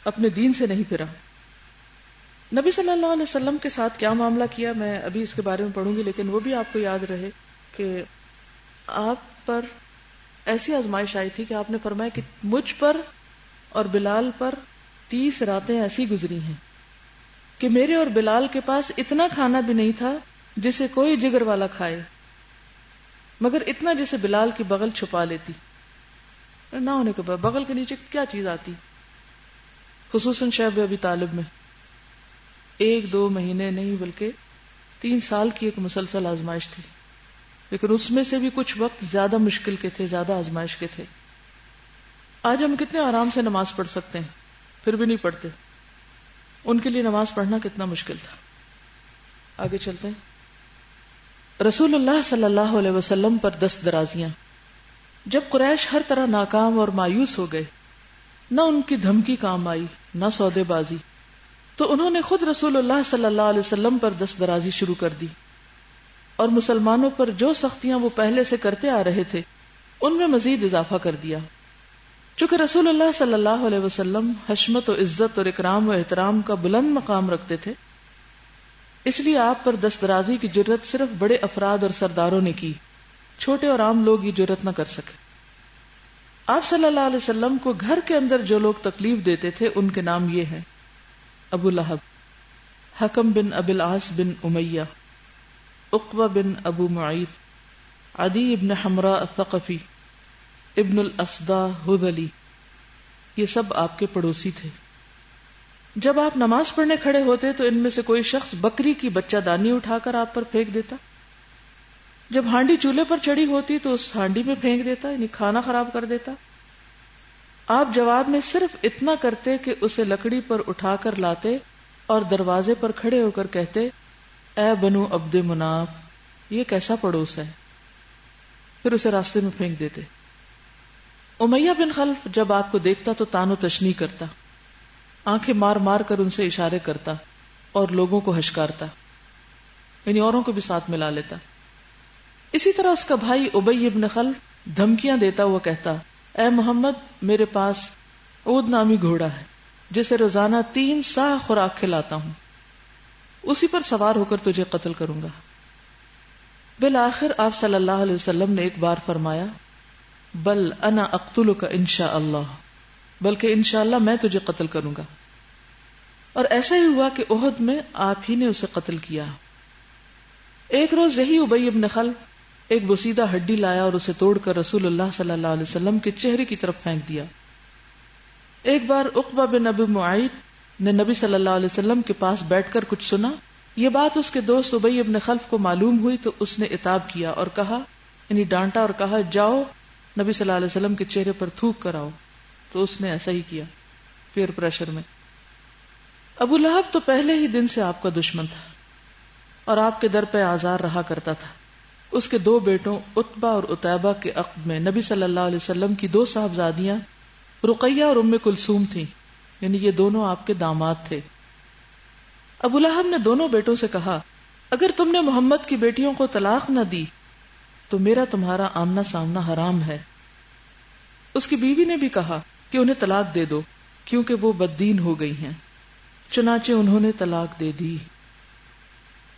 اپنے دین سے نہیں پھرا. نبی صلی اللہ علیہ وسلم کے ساتھ کیا معاملہ کیا، میں ابھی اس کے بارے میں پڑھوں گی، لیکن وہ بھی آپ کو یاد رہے کہ آپ پر ایسی آزمائش آئی تھی کہ آپ نے فرمایا کہ مجھ پر اور بلال پر 30 راتیں ایسی گزری ہیں کہ میرے اور بلال کے پاس اتنا کھانا بھی نہیں تھا جسے کوئی جگر والا کھائے، مگر اتنا جسے بلال کی بغل چھپا لیتی. نہ ہونے کے بعد بغل کے نیچے کیا چیز آتی. خصوصاً شیب ابی طالب میں 1-2 مہینے نہیں بلکہ 3 سال کی ایک مسلسل آزمائش تھی، لیکن اس میں سے بھی کچھ وقت زیادہ مشکل کے تھے، زیادہ آزمائش کے تھے. آج ہم کتنے آرام سے نماز پڑھ سکتے ہیں، پھر بھی نہیں پڑھتے. ان کے لیے نماز پڑھنا کتنا مشکل تھا. آگے چلتے ہیں. رسول اللہ صلی اللہ علیہ وسلم پر دست درازیاں. جب قریش ہر طرح ناکام اور مایوس ہو گئے، نہ ان کی دھمکی کام آئی نہ سودے بازی، تو انہوں نے خود رسول اللہ صلی اللہ علیہ وسلم پر دست درازی شروع کر دی، اور مسلمانوں پر جو سختیاں وہ پہلے سے کرتے آ رہے تھے ان میں مزید اضافہ کر دیا. چونکہ رسول اللہ صلی اللہ علیہ وسلم حشمت و عزت اور اکرام و احترام کا بلند مقام رکھتے تھے، اس لیے آپ پر دسترازی کی جرت صرف بڑے افراد اور سرداروں نے کی، چھوٹے اور عام لوگ یہ جرت نہ کر سکے۔ آپ صلی اللہ علیہ وسلم کو گھر کے اندر جو لوگ تکلیف دیتے تھے ان کے نام یہ ہیں: ابو لہب، حکم بن ابی العاص بن امیہ، عقبہ بن ابو معیط، عدی بن حمراء الثقفی، ابن الاسداء ہذلی، یہ سب آپ کے پڑوسی تھے۔ جب آپ نماز پڑھنے کھڑے ہوتے تو ان میں سے کوئی شخص بکری کی بچہ دانی اٹھا کر آپ پر پھینک دیتا، جب ہانڈی چولہے پر چڑھی ہوتی تو اس ہانڈی میں پھینک دیتا، یعنی کھانا خراب کر دیتا۔ آپ جواب میں صرف اتنا کرتے کہ اسے لکڑی پر اٹھا کر لاتے اور دروازے پر کھڑے ہو کر کہتے: اے بنو عبد مناف، یہ کیسا پڑوس ہے، پھر اسے راستے میں پھینک دیتے۔ امیہ بن خلف جب آپ کو دیکھتا تو تان و تشنیع کرتا، آنکھیں مار مار کر ان سے اشارے کرتا اور لوگوں کو ہشکارتا، یعنی اوروں کو بھی ساتھ ملا لیتا۔ اسی طرح اس کا بھائی ابی بن خلف دھمکیاں دیتا ہوا کہتا: اے محمد، میرے پاس اود نامی گھوڑا ہے جسے روزانہ 3 صاع خوراک کھلاتا ہوں، اسی پر سوار ہو کر تجھے قتل کروں گا۔ بالآخر آپ صلی اللہ علیہ وسلم نے ایک بار فرمایا: بل انا اقتلک انشاء اللہ، بلکہ انشاءاللہ میں تجھے قتل کروں گا۔ اور ایسا ہی ہوا کہ احد میں آپ ہی نے اسے قتل کیا۔ ایک روز یہی ابی بن خلف ایک بوسیدہ ہڈی لایا اور اسے توڑ کر رسول اللہ صلی اللہ علیہ وسلم کے چہرے کی طرف پھینک دیا۔ ایک بار عقبہ بن ابی معیط نے نبی صلی اللہ علیہ وسلم کے پاس بیٹھ کر کچھ سنا، یہ بات اس کے دوست ابی بن خلف کو معلوم ہوئی تو اس نے عتاب کیا اور کہا، یعنی ڈانٹا اور کہا: جاؤ نبی صلی اللہ علیہ وسلم کے چہرے پر تھوک کر آؤ۔ تو اس نے ایسا ہی کیا، پیئر پریشر میں۔ ابو لہب تو پہلے ہی دن سے آپ کا دشمن تھا اور آپ کے در پہ آزار رہا کرتا تھا۔ اس کے 2 بیٹوں عتبہ اور عتیبہ کے عقد میں نبی صلی اللہ علیہ وسلم کی 2 صاحبزادیاں رقیہ اور ام کلثوم تھیں، یعنی یہ دونوں آپ کے داماد تھے۔ ابو لہب نے دونوں بیٹوں سے کہا: اگر تم نے محمد کی بیٹیوں کو طلاق نہ دی تو میرا تمہارا آمنا سامنا حرام ہے۔ اس کی بیوی نے بھی کہا کہ انہیں طلاق دے دو کیونکہ وہ بددین ہو گئی ہیں، چنانچہ انہوں نے طلاق دے دی۔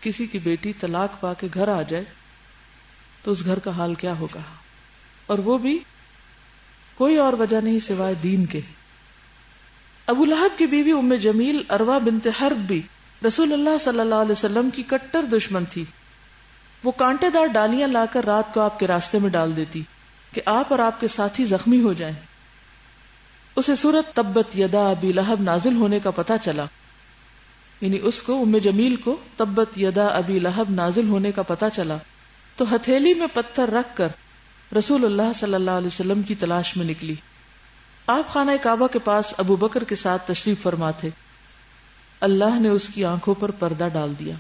کسی کی بیٹی طلاق پا کے گھر آ جائے تو اس گھر کا حال کیا ہوگا، اور وہ بھی کوئی اور وجہ نہیں سوائے دین کے۔ ابو لہب کی بیوی ام جمیل اروا بنت حرب بھی رسول اللہ صلی اللہ علیہ وسلم کی کٹر دشمن تھی۔ وہ کانٹے دار ڈالیاں لا کر رات کو آپ کے راستے میں ڈال دیتی کہ آپ اور آپ کے ساتھی زخمی ہو جائیں۔ اسے سورت تبت یدا ابی لہب نازل ہونے کا پتہ چلا، یعنی اس کو ام جمیل کو تبت یدا ابی لہب نازل ہونے کا پتہ چلا تو ہتھیلی میں پتھر رکھ کر رسول اللہ صلی اللہ علیہ وسلم کی تلاش میں نکلی۔ آپ خانہ کعبہ کے پاس ابو بکر کے ساتھ تشریف فرما تھے۔ اللہ نے اس کی آنکھوں پر پردہ ڈال دیا،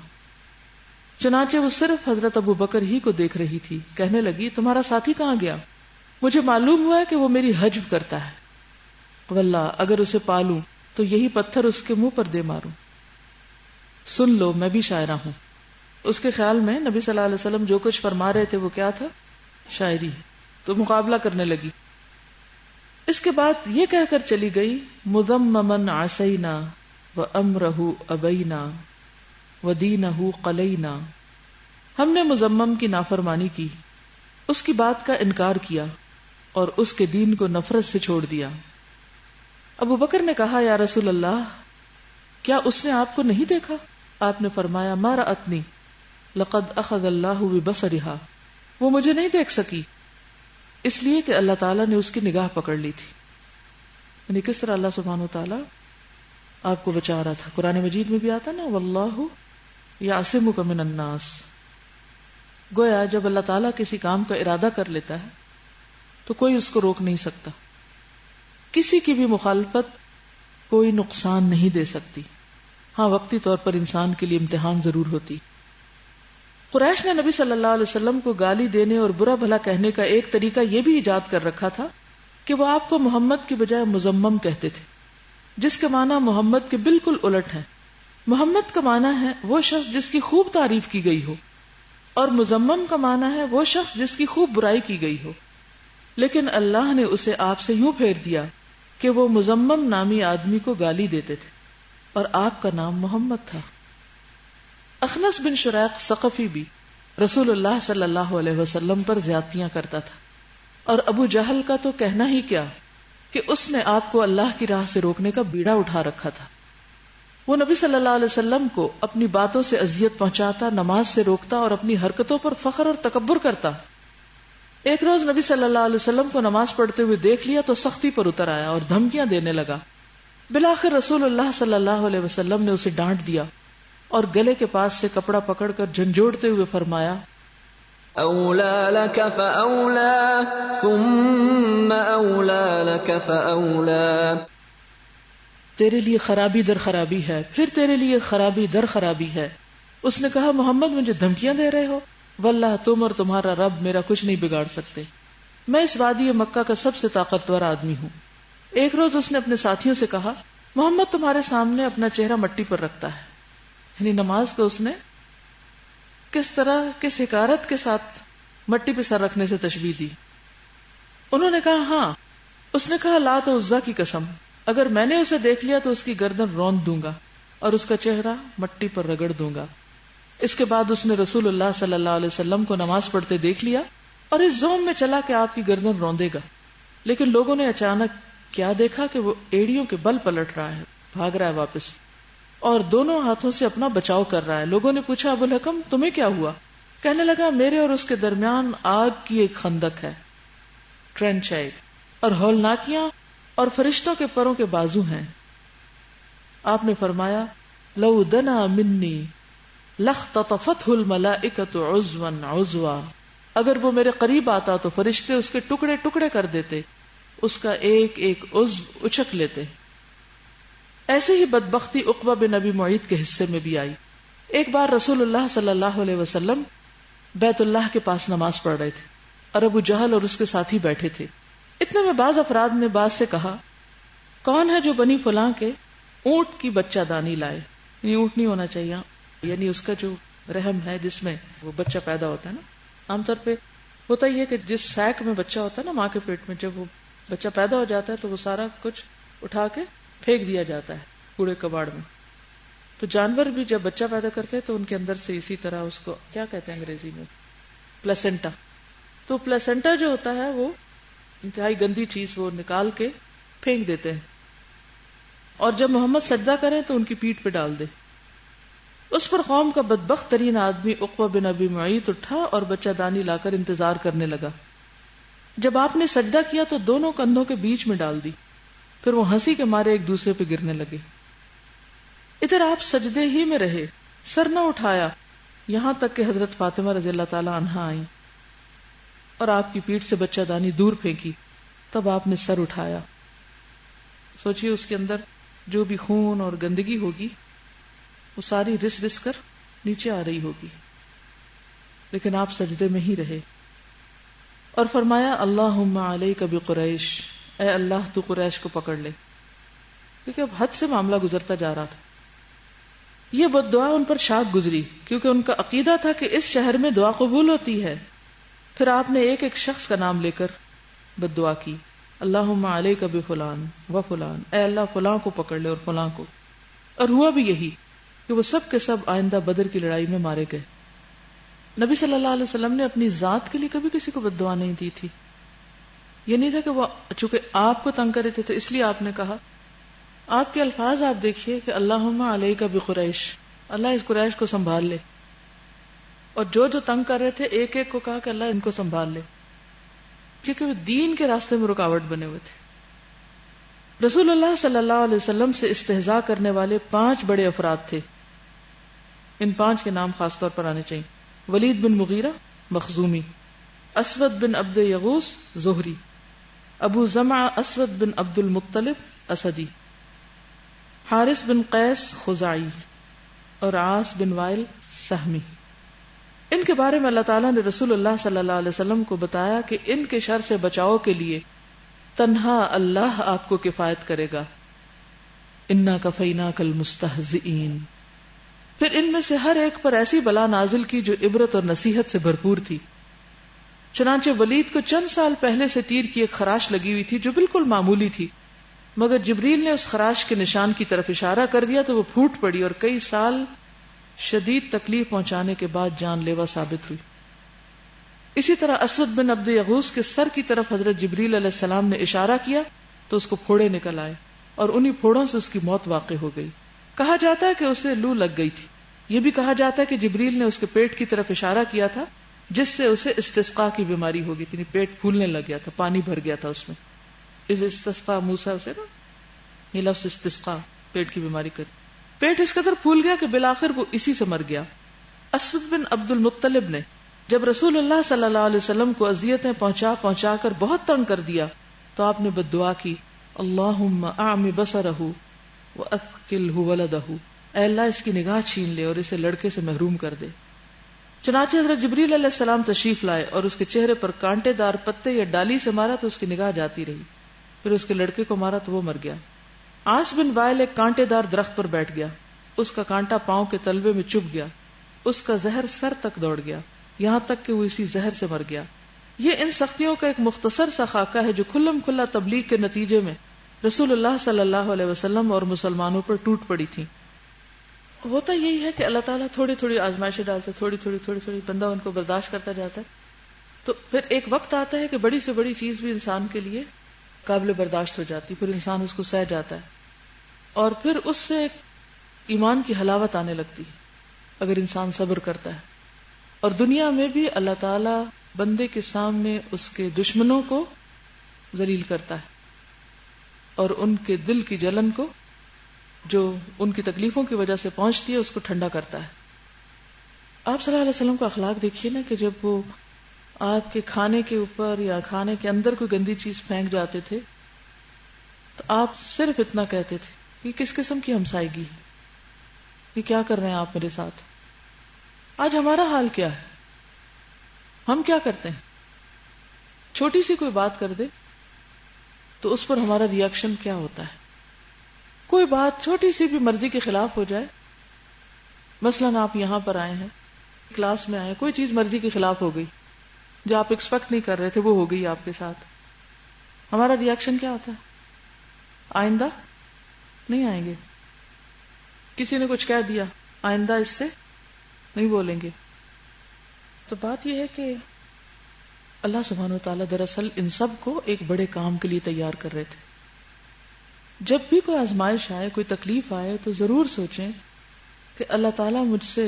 چنانچہ وہ صرف حضرت ابو بکر ہی کو دیکھ رہی تھی۔ کہنے لگی: تمہارا ساتھی کہاں گیا؟ مجھے معلوم ہوا ہے کہ وہ میری حجب کرتا ہے، واللہ اگر اسے پالوں تو یہی پتھر اس کے منہ پر دے ماروں۔ سن لو، میں بھی شاعرہ ہوں۔ اس کے خیال میں نبی صلی اللہ علیہ وسلم جو کچھ فرما رہے تھے وہ کیا تھا؟ شاعری۔ تو مقابلہ کرنے لگی۔ اس کے بعد یہ کہہ کر چلی گئی: مذممن عصینا وامرہ ابینا ودینہ قلینا، ہم نے مذمم کی نافرمانی کی، اس کی بات کا انکار کیا اور اس کے دین کو نفرت سے چھوڑ دیا۔ ابو بکر نے کہا: یا رسول اللہ، کیا اس نے آپ کو نہیں دیکھا؟ آپ نے فرمایا: ما رأتنی لقد اخذ اللہ ببصرہا، وہ مجھے نہیں دیکھ سکی اس لیے کہ اللہ تعالیٰ نے اس کی نگاہ پکڑ لی تھی۔ یعنی کس طرح اللہ سبحانہ وتعالیٰ آپ کو بچا رہا تھا۔ قرآن مجید میں بھی آتا نا: واللہ یعصمک من الناس۔ گویا جب اللہ تعالیٰ کسی کام کا ارادہ کر لیتا ہے تو کوئی اس کو روک نہیں سکتا، کسی کی بھی مخالفت کوئی نقصان نہیں دے سکتی۔ ہاں، وقتی طور پر انسان کے لیے امتحان ضرور ہوتی۔ قریش نے نبی صلی اللہ علیہ وسلم کو گالی دینے اور برا بھلا کہنے کا ایک طریقہ یہ بھی ایجاد کر رکھا تھا کہ وہ آپ کو محمد کی بجائے مذمم کہتے تھے، جس کے معنی محمد کے بالکل الٹ ہے۔ محمد کا معنی ہے وہ شخص جس کی خوب تعریف کی گئی ہو، اور مذمم کا معنی ہے وہ شخص جس کی خوب برائی کی گئی ہو۔ لیکن اللہ نے اسے آپ سے یوں پھیر دیا کہ وہ مذمم نامی آدمی کو گالی دیتے تھے اور آپ کا نام محمد تھا۔ اخنس بن شریق ثقفی بھی رسول اللہ صلی اللہ علیہ وسلم پر زیادتیاں کرتا تھا، اور ابو جہل کا تو کہنا ہی کیا کہ اس نے آپ کو اللہ کی راہ سے روکنے کا بیڑا اٹھا رکھا تھا۔ وہ نبی صلی اللہ علیہ وسلم کو اپنی باتوں سے اذیت پہنچاتا، نماز سے روکتا اور اپنی حرکتوں پر فخر اور تکبر کرتا۔ ایک روز نبی صلی اللہ علیہ وسلم کو نماز پڑھتے ہوئے دیکھ لیا تو سختی پر اتر آیا اور دھمکیاں دینے لگا۔ بالآخر رسول اللہ صلی اللہ علیہ وسلم نے اسے ڈانٹ دیا اور گلے کے پاس سے کپڑا پکڑ کر جھنجھوڑتے ہوئے فرمایا، أولى لك فأولى ثم أولى لك فأولى، تیرے لیے خرابی در خرابی ہے، پھر تیرے لیے خرابی در خرابی ہے۔ اس نے کہا، محمد مجھے دھمکیاں دے رہے ہو؟ واللہ تم اور تمہارا رب میرا کچھ نہیں بگاڑ سکتے، میں اس وادی مکہ کا سب سے طاقتور آدمی ہوں۔ ایک روز اس نے اپنے ساتھیوں سے کہا، محمد تمہارے سامنے اپنا چہرہ مٹی پر رکھتا ہے، یعنی نماز کو اس نے کس طرح کس حکارت کے ساتھ مٹی پہ سر رکھنے سے تشبیہ دی۔ انہوں نے کہا ہاں۔ اس نے کہا، لات و عزا کی قسم، اگر میں نے اسے دیکھ لیا تو اس کی گردن روند دوں گا اور اس کا چہرہ مٹی پر رگڑ دوں گا۔ اس کے بعد اس نے رسول اللہ صلی اللہ علیہ وسلم کو نماز پڑھتے دیکھ لیا اور اس زوم میں چلا کہ آپ کی گردن روندے گا، لیکن لوگوں نے اچانک کیا دیکھا کہ وہ ایڑیوں کے بل پلٹ رہا ہے، بھاگ رہا ہے واپس اور دونوں ہاتھوں سے اپنا بچاؤ کر رہا ہے۔ لوگوں نے پوچھا، ابو الحکم تمہیں کیا ہوا؟ کہنے لگا، میرے اور اس کے درمیان آگ کی ایک خندق ہے، ٹرینچ ہے، اور ہولناکیاں اور فرشتوں کے پروں کے بازو ہیں۔ آپ نے فرمایا، لو دنا منی لاختطفته الملائکۃ عضوا عضوا، اگر وہ میرے قریب آتا تو فرشتے اس کے ٹکڑے ٹکڑے کر دیتے، اس کا ایک ایک عضو اچک لیتے۔ ایسے ہی بدبختی عقبہ بن ابی معیط کے حصے میں بھی آئی۔ ایک بار رسول اللہ صلی اللہ علیہ وسلم بیت اللہ کے پاس نماز پڑھ رہے تھے اور ابو جہل اور اس کے ساتھی بیٹھے تھے۔ اتنے میں بعض افراد نے بعض سے کہا، کون ہے جو بنی فلاں کے اونٹ کی بچہ دانی لائے؟ یہ اونٹ نہیں ہونا چاہیے، یعنی اس کا جو رحم ہے جس میں وہ بچہ پیدا ہوتا ہے نا، عام طور پہ ہوتا ہی ہے کہ جس سیک میں بچہ ہوتا ہے نا ماں کے پیٹ میں، جب وہ بچہ پیدا ہو جاتا ہے تو وہ سارا کچھ اٹھا کے پھینک دیا جاتا ہے کوڑے کباڑ میں۔ تو جانور بھی جب بچہ پیدا کرتے ہیں تو ان کے اندر سے اسی طرح اس کو کیا کہتے ہیں انگریزی میں، پلیسنٹا۔ تو پلیسنٹا جو ہوتا ہے وہ انتہائی گندی چیز، وہ نکال کے پھینک دیتے ہیں، اور جب محمد سجدہ کریں تو ان کی پیٹھ پہ ڈال دے۔ اس پر قوم کا بدبخت ترین آدمی عقبہ بن ابی معیط اٹھا اور بچہ دانی لا کر انتظار کرنے لگا۔ جب آپ نے سجدہ کیا تو دونوں کندھوں کے بیچ میں ڈال دی، پھر وہ ہنسی کے مارے ایک دوسرے پہ گرنے لگے۔ ادھر آپ سجدے ہی میں رہے، سر نہ اٹھایا، یہاں تک کہ حضرت فاطمہ رضی اللہ تعالی عنہا آئیں اور آپ کی پیٹھ سے بچہ دانی دور پھینکی، تب آپ نے سر اٹھایا۔ سوچئے اس کے اندر جو بھی خون اور گندگی ہوگی وہ ساری رس رس کر نیچے آ رہی ہوگی، لیکن آپ سجدے میں ہی رہے اور فرمایا، اللہم علیک بقریش، اے اللہ تو قریش کو پکڑ لے، کیونکہ اب حد سے معاملہ گزرتا جا رہا تھا۔ یہ بد دعا ان پر شاک گزری، کیونکہ ان کا عقیدہ تھا کہ اس شہر میں دعا قبول ہوتی ہے۔ پھر آپ نے ایک ایک شخص کا نام لے کر بد دعا کی، اللہم علیک بفلان و فلان، اے اللہ فلاں کو پکڑ لے اور فلاں کو۔ اور ہوا بھی یہی کہ وہ سب کے سب آئندہ بدر کی لڑائی میں مارے گئے۔ نبی صلی اللہ علیہ وسلم نے اپنی ذات کے لیے کبھی کسی کو بد دعا نہیں دی تھی۔ یہ نہیں تھا کہ وہ چونکہ آپ کو تنگ کرے تھے تو اس لیے آپ نے کہا۔ آپ کے الفاظ آپ دیکھیے کہ اللہم علیک بقریش، اللہ اس قریش کو سنبھال لے، اور جو جو تنگ کر رہے تھے ایک ایک کو کہا کہ اللہ ان کو سنبھال لے، کیونکہ وہ دین کے راستے میں رکاوٹ بنے ہوئے تھے۔ رسول اللہ صلی اللہ علیہ وسلم سے استہزاء کرنے والے 5 بڑے افراد تھے، ان 5 کے نام خاص طور پر آنے چاہیے۔ ولید بن مغیرہ مخزومی، اسود بن عبد یغوث زہری، ابو زمعہ اسود بن عبد المطلب اسدی، حارث بن قیس خزاعی اور عاص بن وائل سہمی۔ ان کے بارے میں اللہ تعالیٰ نے رسول اللہ صلی اللہ علیہ وسلم کو بتایا کہ ان کے شر سے بچاؤ کے لیے تنہا اللہ آپ کو کفایت کرے گا، انا کفیناک المستہزئین۔ پھر ان میں سے ہر ایک پر ایسی بلا نازل کی جو عبرت اور نصیحت سے بھرپور تھی۔ چنانچہ ولید کو چند سال پہلے سے تیر کی ایک خراش لگی ہوئی تھی جو بالکل معمولی تھی، مگر جبریل نے اس خراش کے نشان کی طرف اشارہ کر دیا تو وہ پھوٹ پڑی اور کئی سال شدید تکلیف پہنچانے کے بعد جان لیوا ثابت ہوئی۔ اسی طرح اسود بن عبد یغوث کے سر کی طرف حضرت جبریل علیہ السلام نے اشارہ کیا تو اس کو پھوڑے نکل آئے اور انہی پھوڑوں سے اس کی موت واقع ہو گئی۔ کہا جاتا ہے کہ اسے لو لگ گئی تھی۔ یہ بھی کہا جاتا ہے کہ جبریل نے اس کے پیٹ کی طرف اشارہ کیا تھا جس سے اسے استسقاء کی بیماری ہو گئی تھی، پیٹ پھولنے لگ گیا تھا، پانی بھر گیا تھا اس میں۔ اس استسقاء موسیٰ اسے نا یہ لفظ استسقاء پیٹ کی بیماری کر پیٹ اس قدر پھول گیا کہ بالآخر وہ اسی سے مر گیا۔ اسود بن عبد المطلب نے جب رسول اللہ صلی اللہ علیہ وسلم کو اذیتیں پہنچا کر بہت تنگ کر دیا تو آپ نے بد دعا کی، اللہم اعمی بصرہ واثقلہ ولدہ، اے اللہ اس کی نگاہ چھین لے اور اسے لڑکے سے محروم کر دے۔ چنانچہ حضرت جبریل علیہ السلام تشریف لائے اور اس کے چہرے پر کانٹے دار پتے یا ڈالی سے مارا تو اس کی نگاہ جاتی رہی، پھر اس کے لڑکے کو مارا تو وہ مر گیا۔ عاص بن وائل ایک کانٹے دار درخت پر بیٹھ گیا، اس کا کانٹا پاؤں کے تلوے میں چبھ گیا، اس کا زہر سر تک دوڑ گیا، یہاں تک کہ وہ اسی زہر سے مر گیا۔ یہ ان سختیوں کا ایک مختصر سا خاکہ ہے جو کھلم کھلا تبلیغ کے نتیجے میں رسول اللہ صلی اللہ علیہ وسلم اور مسلمانوں پر ٹوٹ پڑی تھی۔ ہوتا یہی ہے کہ اللہ تعالیٰ تھوڑی تھوڑی آزمائشیں ڈالتے، تھوڑی تھوڑی بندہ ان کو برداشت کرتا جاتا ہے، تو پھر ایک وقت آتا ہے کہ بڑی سے بڑی چیز بھی انسان کے لیے قابل برداشت ہو جاتی، پھر انسان اس کو سہ جاتا ہے اور پھر اس سے ایمان کی حلاوت آنے لگتی ہے اگر انسان صبر کرتا ہے۔ اور دنیا میں بھی اللہ تعالیٰ بندے کے سامنے اس کے دشمنوں کو ذلیل کرتا ہے اور ان کے دل کی جلن کو جو ان کی تکلیفوں کی وجہ سے پہنچتی ہے اس کو ٹھنڈا کرتا ہے۔ آپ صلی اللہ علیہ وسلم کا اخلاق دیکھیے نا کہ جب وہ آپ کے کھانے کے اوپر یا کھانے کے اندر کوئی گندی چیز پھینک جاتے تھے تو آپ صرف اتنا کہتے تھے کہ کس قسم کی ہمسائیگی ہے، یہ کیا کر رہے ہیں آپ میرے ساتھ۔ آج ہمارا حال کیا ہے؟ ہم کیا کرتے ہیں؟ چھوٹی سی کوئی بات کر دے تو اس پر ہمارا ری ایکشن کیا ہوتا ہے؟ کوئی بات چھوٹی سی بھی مرضی کے خلاف ہو جائے، مثلاً آپ یہاں پر آئے ہیں، کلاس میں آئے، کوئی چیز مرضی کے خلاف ہو گئی جو آپ ایکسپیکٹ نہیں کر رہے تھے، وہ ہو گئی آپ کے ساتھ، ہمارا ری ایکشن کیا ہوتا ہے؟ آئندہ نہیں آئیں گے۔ کسی نے کچھ کہہ دیا، آئندہ اس سے نہیں بولیں گے۔ تو بات یہ ہے کہ اللہ سبحانہ وتعالیٰ دراصل ان سب کو ایک بڑے کام کے لیے تیار کر رہے تھے۔ جب بھی کوئی آزمائش آئے، کوئی تکلیف آئے تو ضرور سوچیں کہ اللہ تعالیٰ مجھ سے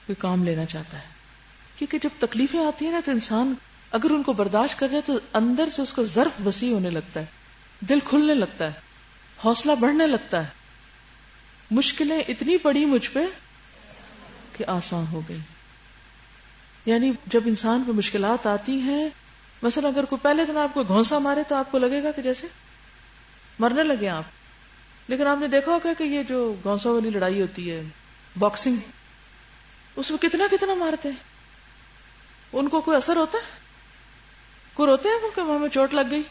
کوئی کام لینا چاہتا ہے، کیونکہ جب تکلیفیں آتی ہیں نا تو انسان اگر ان کو برداشت کر جائے تو اندر سے اس کا ظرف وسیع ہونے لگتا ہے، دل کھلنے لگتا ہے، حوصلہ بڑھنے لگتا ہے۔ مشکلیں اتنی پڑی مجھ پہ کہ آسان ہو گئی۔ یعنی جب انسان پہ مشکلات آتی ہیں، مثلا اگر کوئی پہلے دن آپ کو گھونسا مارے تو آپ کو لگے گا کہ جیسے مرنے لگے آپ، لیکن آپ نے دیکھا ہوگا کہ یہ جو گھونسوں والی لڑائی ہوتی ہے باکسنگ، اس میں کتنا کتنا مارتے ہیں، ان کو کوئی اثر ہوتا ہے؟ کوئی روتے ہیں کہ ہمیں چوٹ لگ گئی؟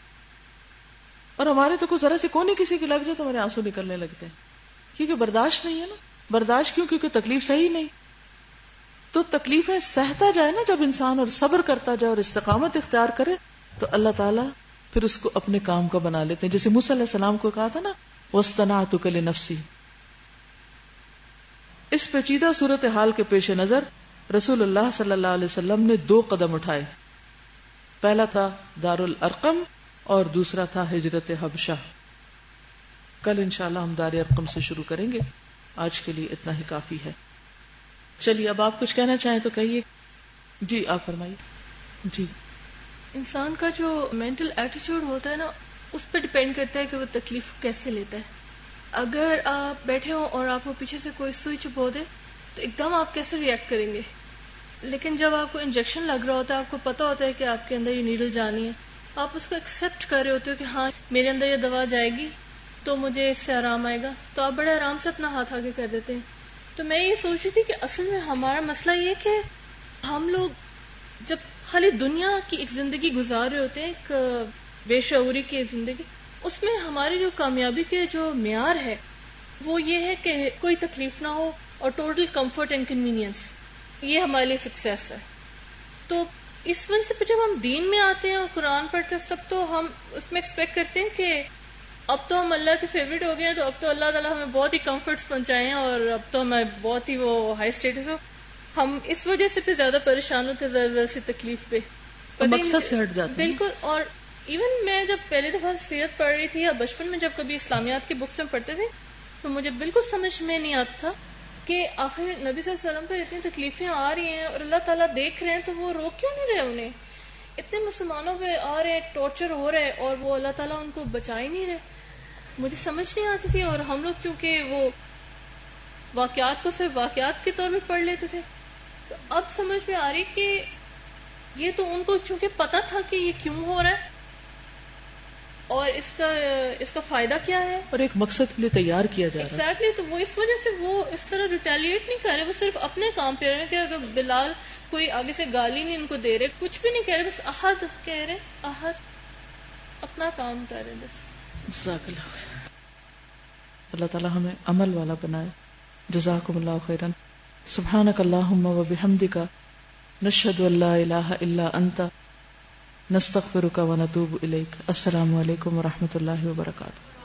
اور ہمارے تو کوئی ذرا سی کونی کسی کی لگ جائے تو ہمارے آنسو نکلنے لگتے ہیں، کیونکہ برداشت نہیں ہے نا۔ برداشت کیوں؟ کیونکہ تکلیف صحیح نہیں۔ تو تکلیفیں سہتا جائے نا جب انسان، اور صبر کرتا جائے اور استقامت اختیار کرے تو اللہ تعالیٰ پھر اس کو اپنے کام کا بنا لیتے ہیں۔ جیسے موسیٰ علیہ السلام کو کہا تھا نا وَاصْطَنَعْتُكَ لِنَفْسِي۔ اس پیچیدہ صورتحال کے پیش نظر رسول اللہ صلی اللہ علیہ وسلم نے 2 قدم اٹھائے، پہلا تھا دار الارقم اور دوسرا تھا ہجرت حبشہ۔ کل انشاءاللہ ہم دار ارقم سے شروع کریں گے، آج کے لیے اتنا ہی کافی ہے۔ چلیے اب آپ کچھ کہنا چاہیں تو کہیے۔ جی آپ فرمائیے۔ جی، انسان کا جو مینٹل ایٹیچیوڈ ہوتا ہے نا، اس پہ ڈپینڈ کرتا ہے کہ وہ تکلیف کیسے لیتا ہے۔ اگر آپ بیٹھے ہوں اور آپ کو پیچھے سے کوئی سوئی چبھو دے تو ایک دم آپ کیسے ریئیکٹ کریں گے؟ لیکن جب آپ کو انجیکشن لگ رہا ہوتا ہے، آپ کو پتا ہوتا ہے کہ آپ کے اندر یہ نیڈل جانی ہے، آپ اس کو ایکسپٹ کر رہے ہوتے ہو کہ ہاں میرے اندر یہ دوا جائے گی تو مجھے اس سے آرام آئے گا، تو آپ بڑے آرام سے اپنا ہاتھ آگے کر دیتے ہیں۔ تو میں یہ سوچ رہی تھی کہ اصل میں ہمارا مسئلہ یہ کہ ہم لوگ جب خالی دنیا کی ایک زندگی گزار رہے ہوتے ہیں، ایک بے شعوری کی زندگی، اس میں ہماری جو کامیابی کے جو معیار ہے وہ یہ ہے کہ کوئی تکلیف نہ ہو اور ٹوٹل کمفرٹ اینڈ کنوینئنس، یہ ہمارے لیے سکسیس ہے۔ تو اس وجہ سے جب ہم دین میں آتے ہیں اور قرآن پڑھتے ہیں سب، تو ہم اس میں ایکسپیکٹ کرتے ہیں کہ اب تو ہم اللہ کے فیوریٹ ہو گئے ہیں، تو اب تو اللہ تعالیٰ ہمیں بہت ہی کمفرٹس پہنچائے ہیں، اور اب تو ہمیں بہت ہی وہ ہائی اسٹیٹس ہو. ہم اس وجہ سے پھر زیادہ پریشان ہوتے ذرا سی تکلیف پہ، مقصد سے ہٹ جاتے ہیں. بالکل. اور ایون میں جب پہلی دفعہ سیرت پڑھ رہی تھی، یا بچپن میں جب کبھی اسلامیات کی بکس میں پڑھتے تھے، تو مجھے بالکل سمجھ میں نہیں آتا تھا کہ آخر نبی صلی اللہ علیہ وسلم پر اتنی تکلیفیں آ رہی ہیں اور اللہ تعالیٰ دیکھ رہے ہیں، تو وہ روک کیوں نہیں رہے انہیں؟ اتنے مسلمانوں پہ آ رہے ہیں، ٹارچر ہو رہے ہیں، اور وہ اللہ تعالیٰ ان کو بچا ہی نہیں رہے. مجھے سمجھ نہیں آتی تھی. اور ہم لوگ چونکہ وہ واقعات کو صرف واقعات کے طور پہ پڑھ لیتے تھے، تو اب سمجھ میں آ رہی کہ یہ تو ان کو چونکہ پتا تھا کہ یہ کیوں ہو رہا ہے اور اس کا فائدہ کیا ہے، اور ایک مقصد کے لیے تیار کیا جا رہا ہے. ایگزیکٹلی. تو وہ اس وجہ سے وہ اس طرح ریٹیلیٹ نہیں کر رہے، وہ صرف اپنے کام پہ رہے ہیں. کہ اگر بلال کوئی آگے سے گالی نہیں ان کو دے رہے، کچھ بھی نہیں کہہ رہے، بس احد کہہ رہے، احد، اپنا کام کر رہے بس. جزاک اللہ خیر. اللہ تعالی ہمیں عمل والا بنائے. جزاکم اللہ خیرا. سبحانک اللہم و بحمدک، نشہد ان لا الہ الا انت، نستغفرک و نتوب الیک. السلام علیکم و رحمۃ اللہ وبرکاتہ.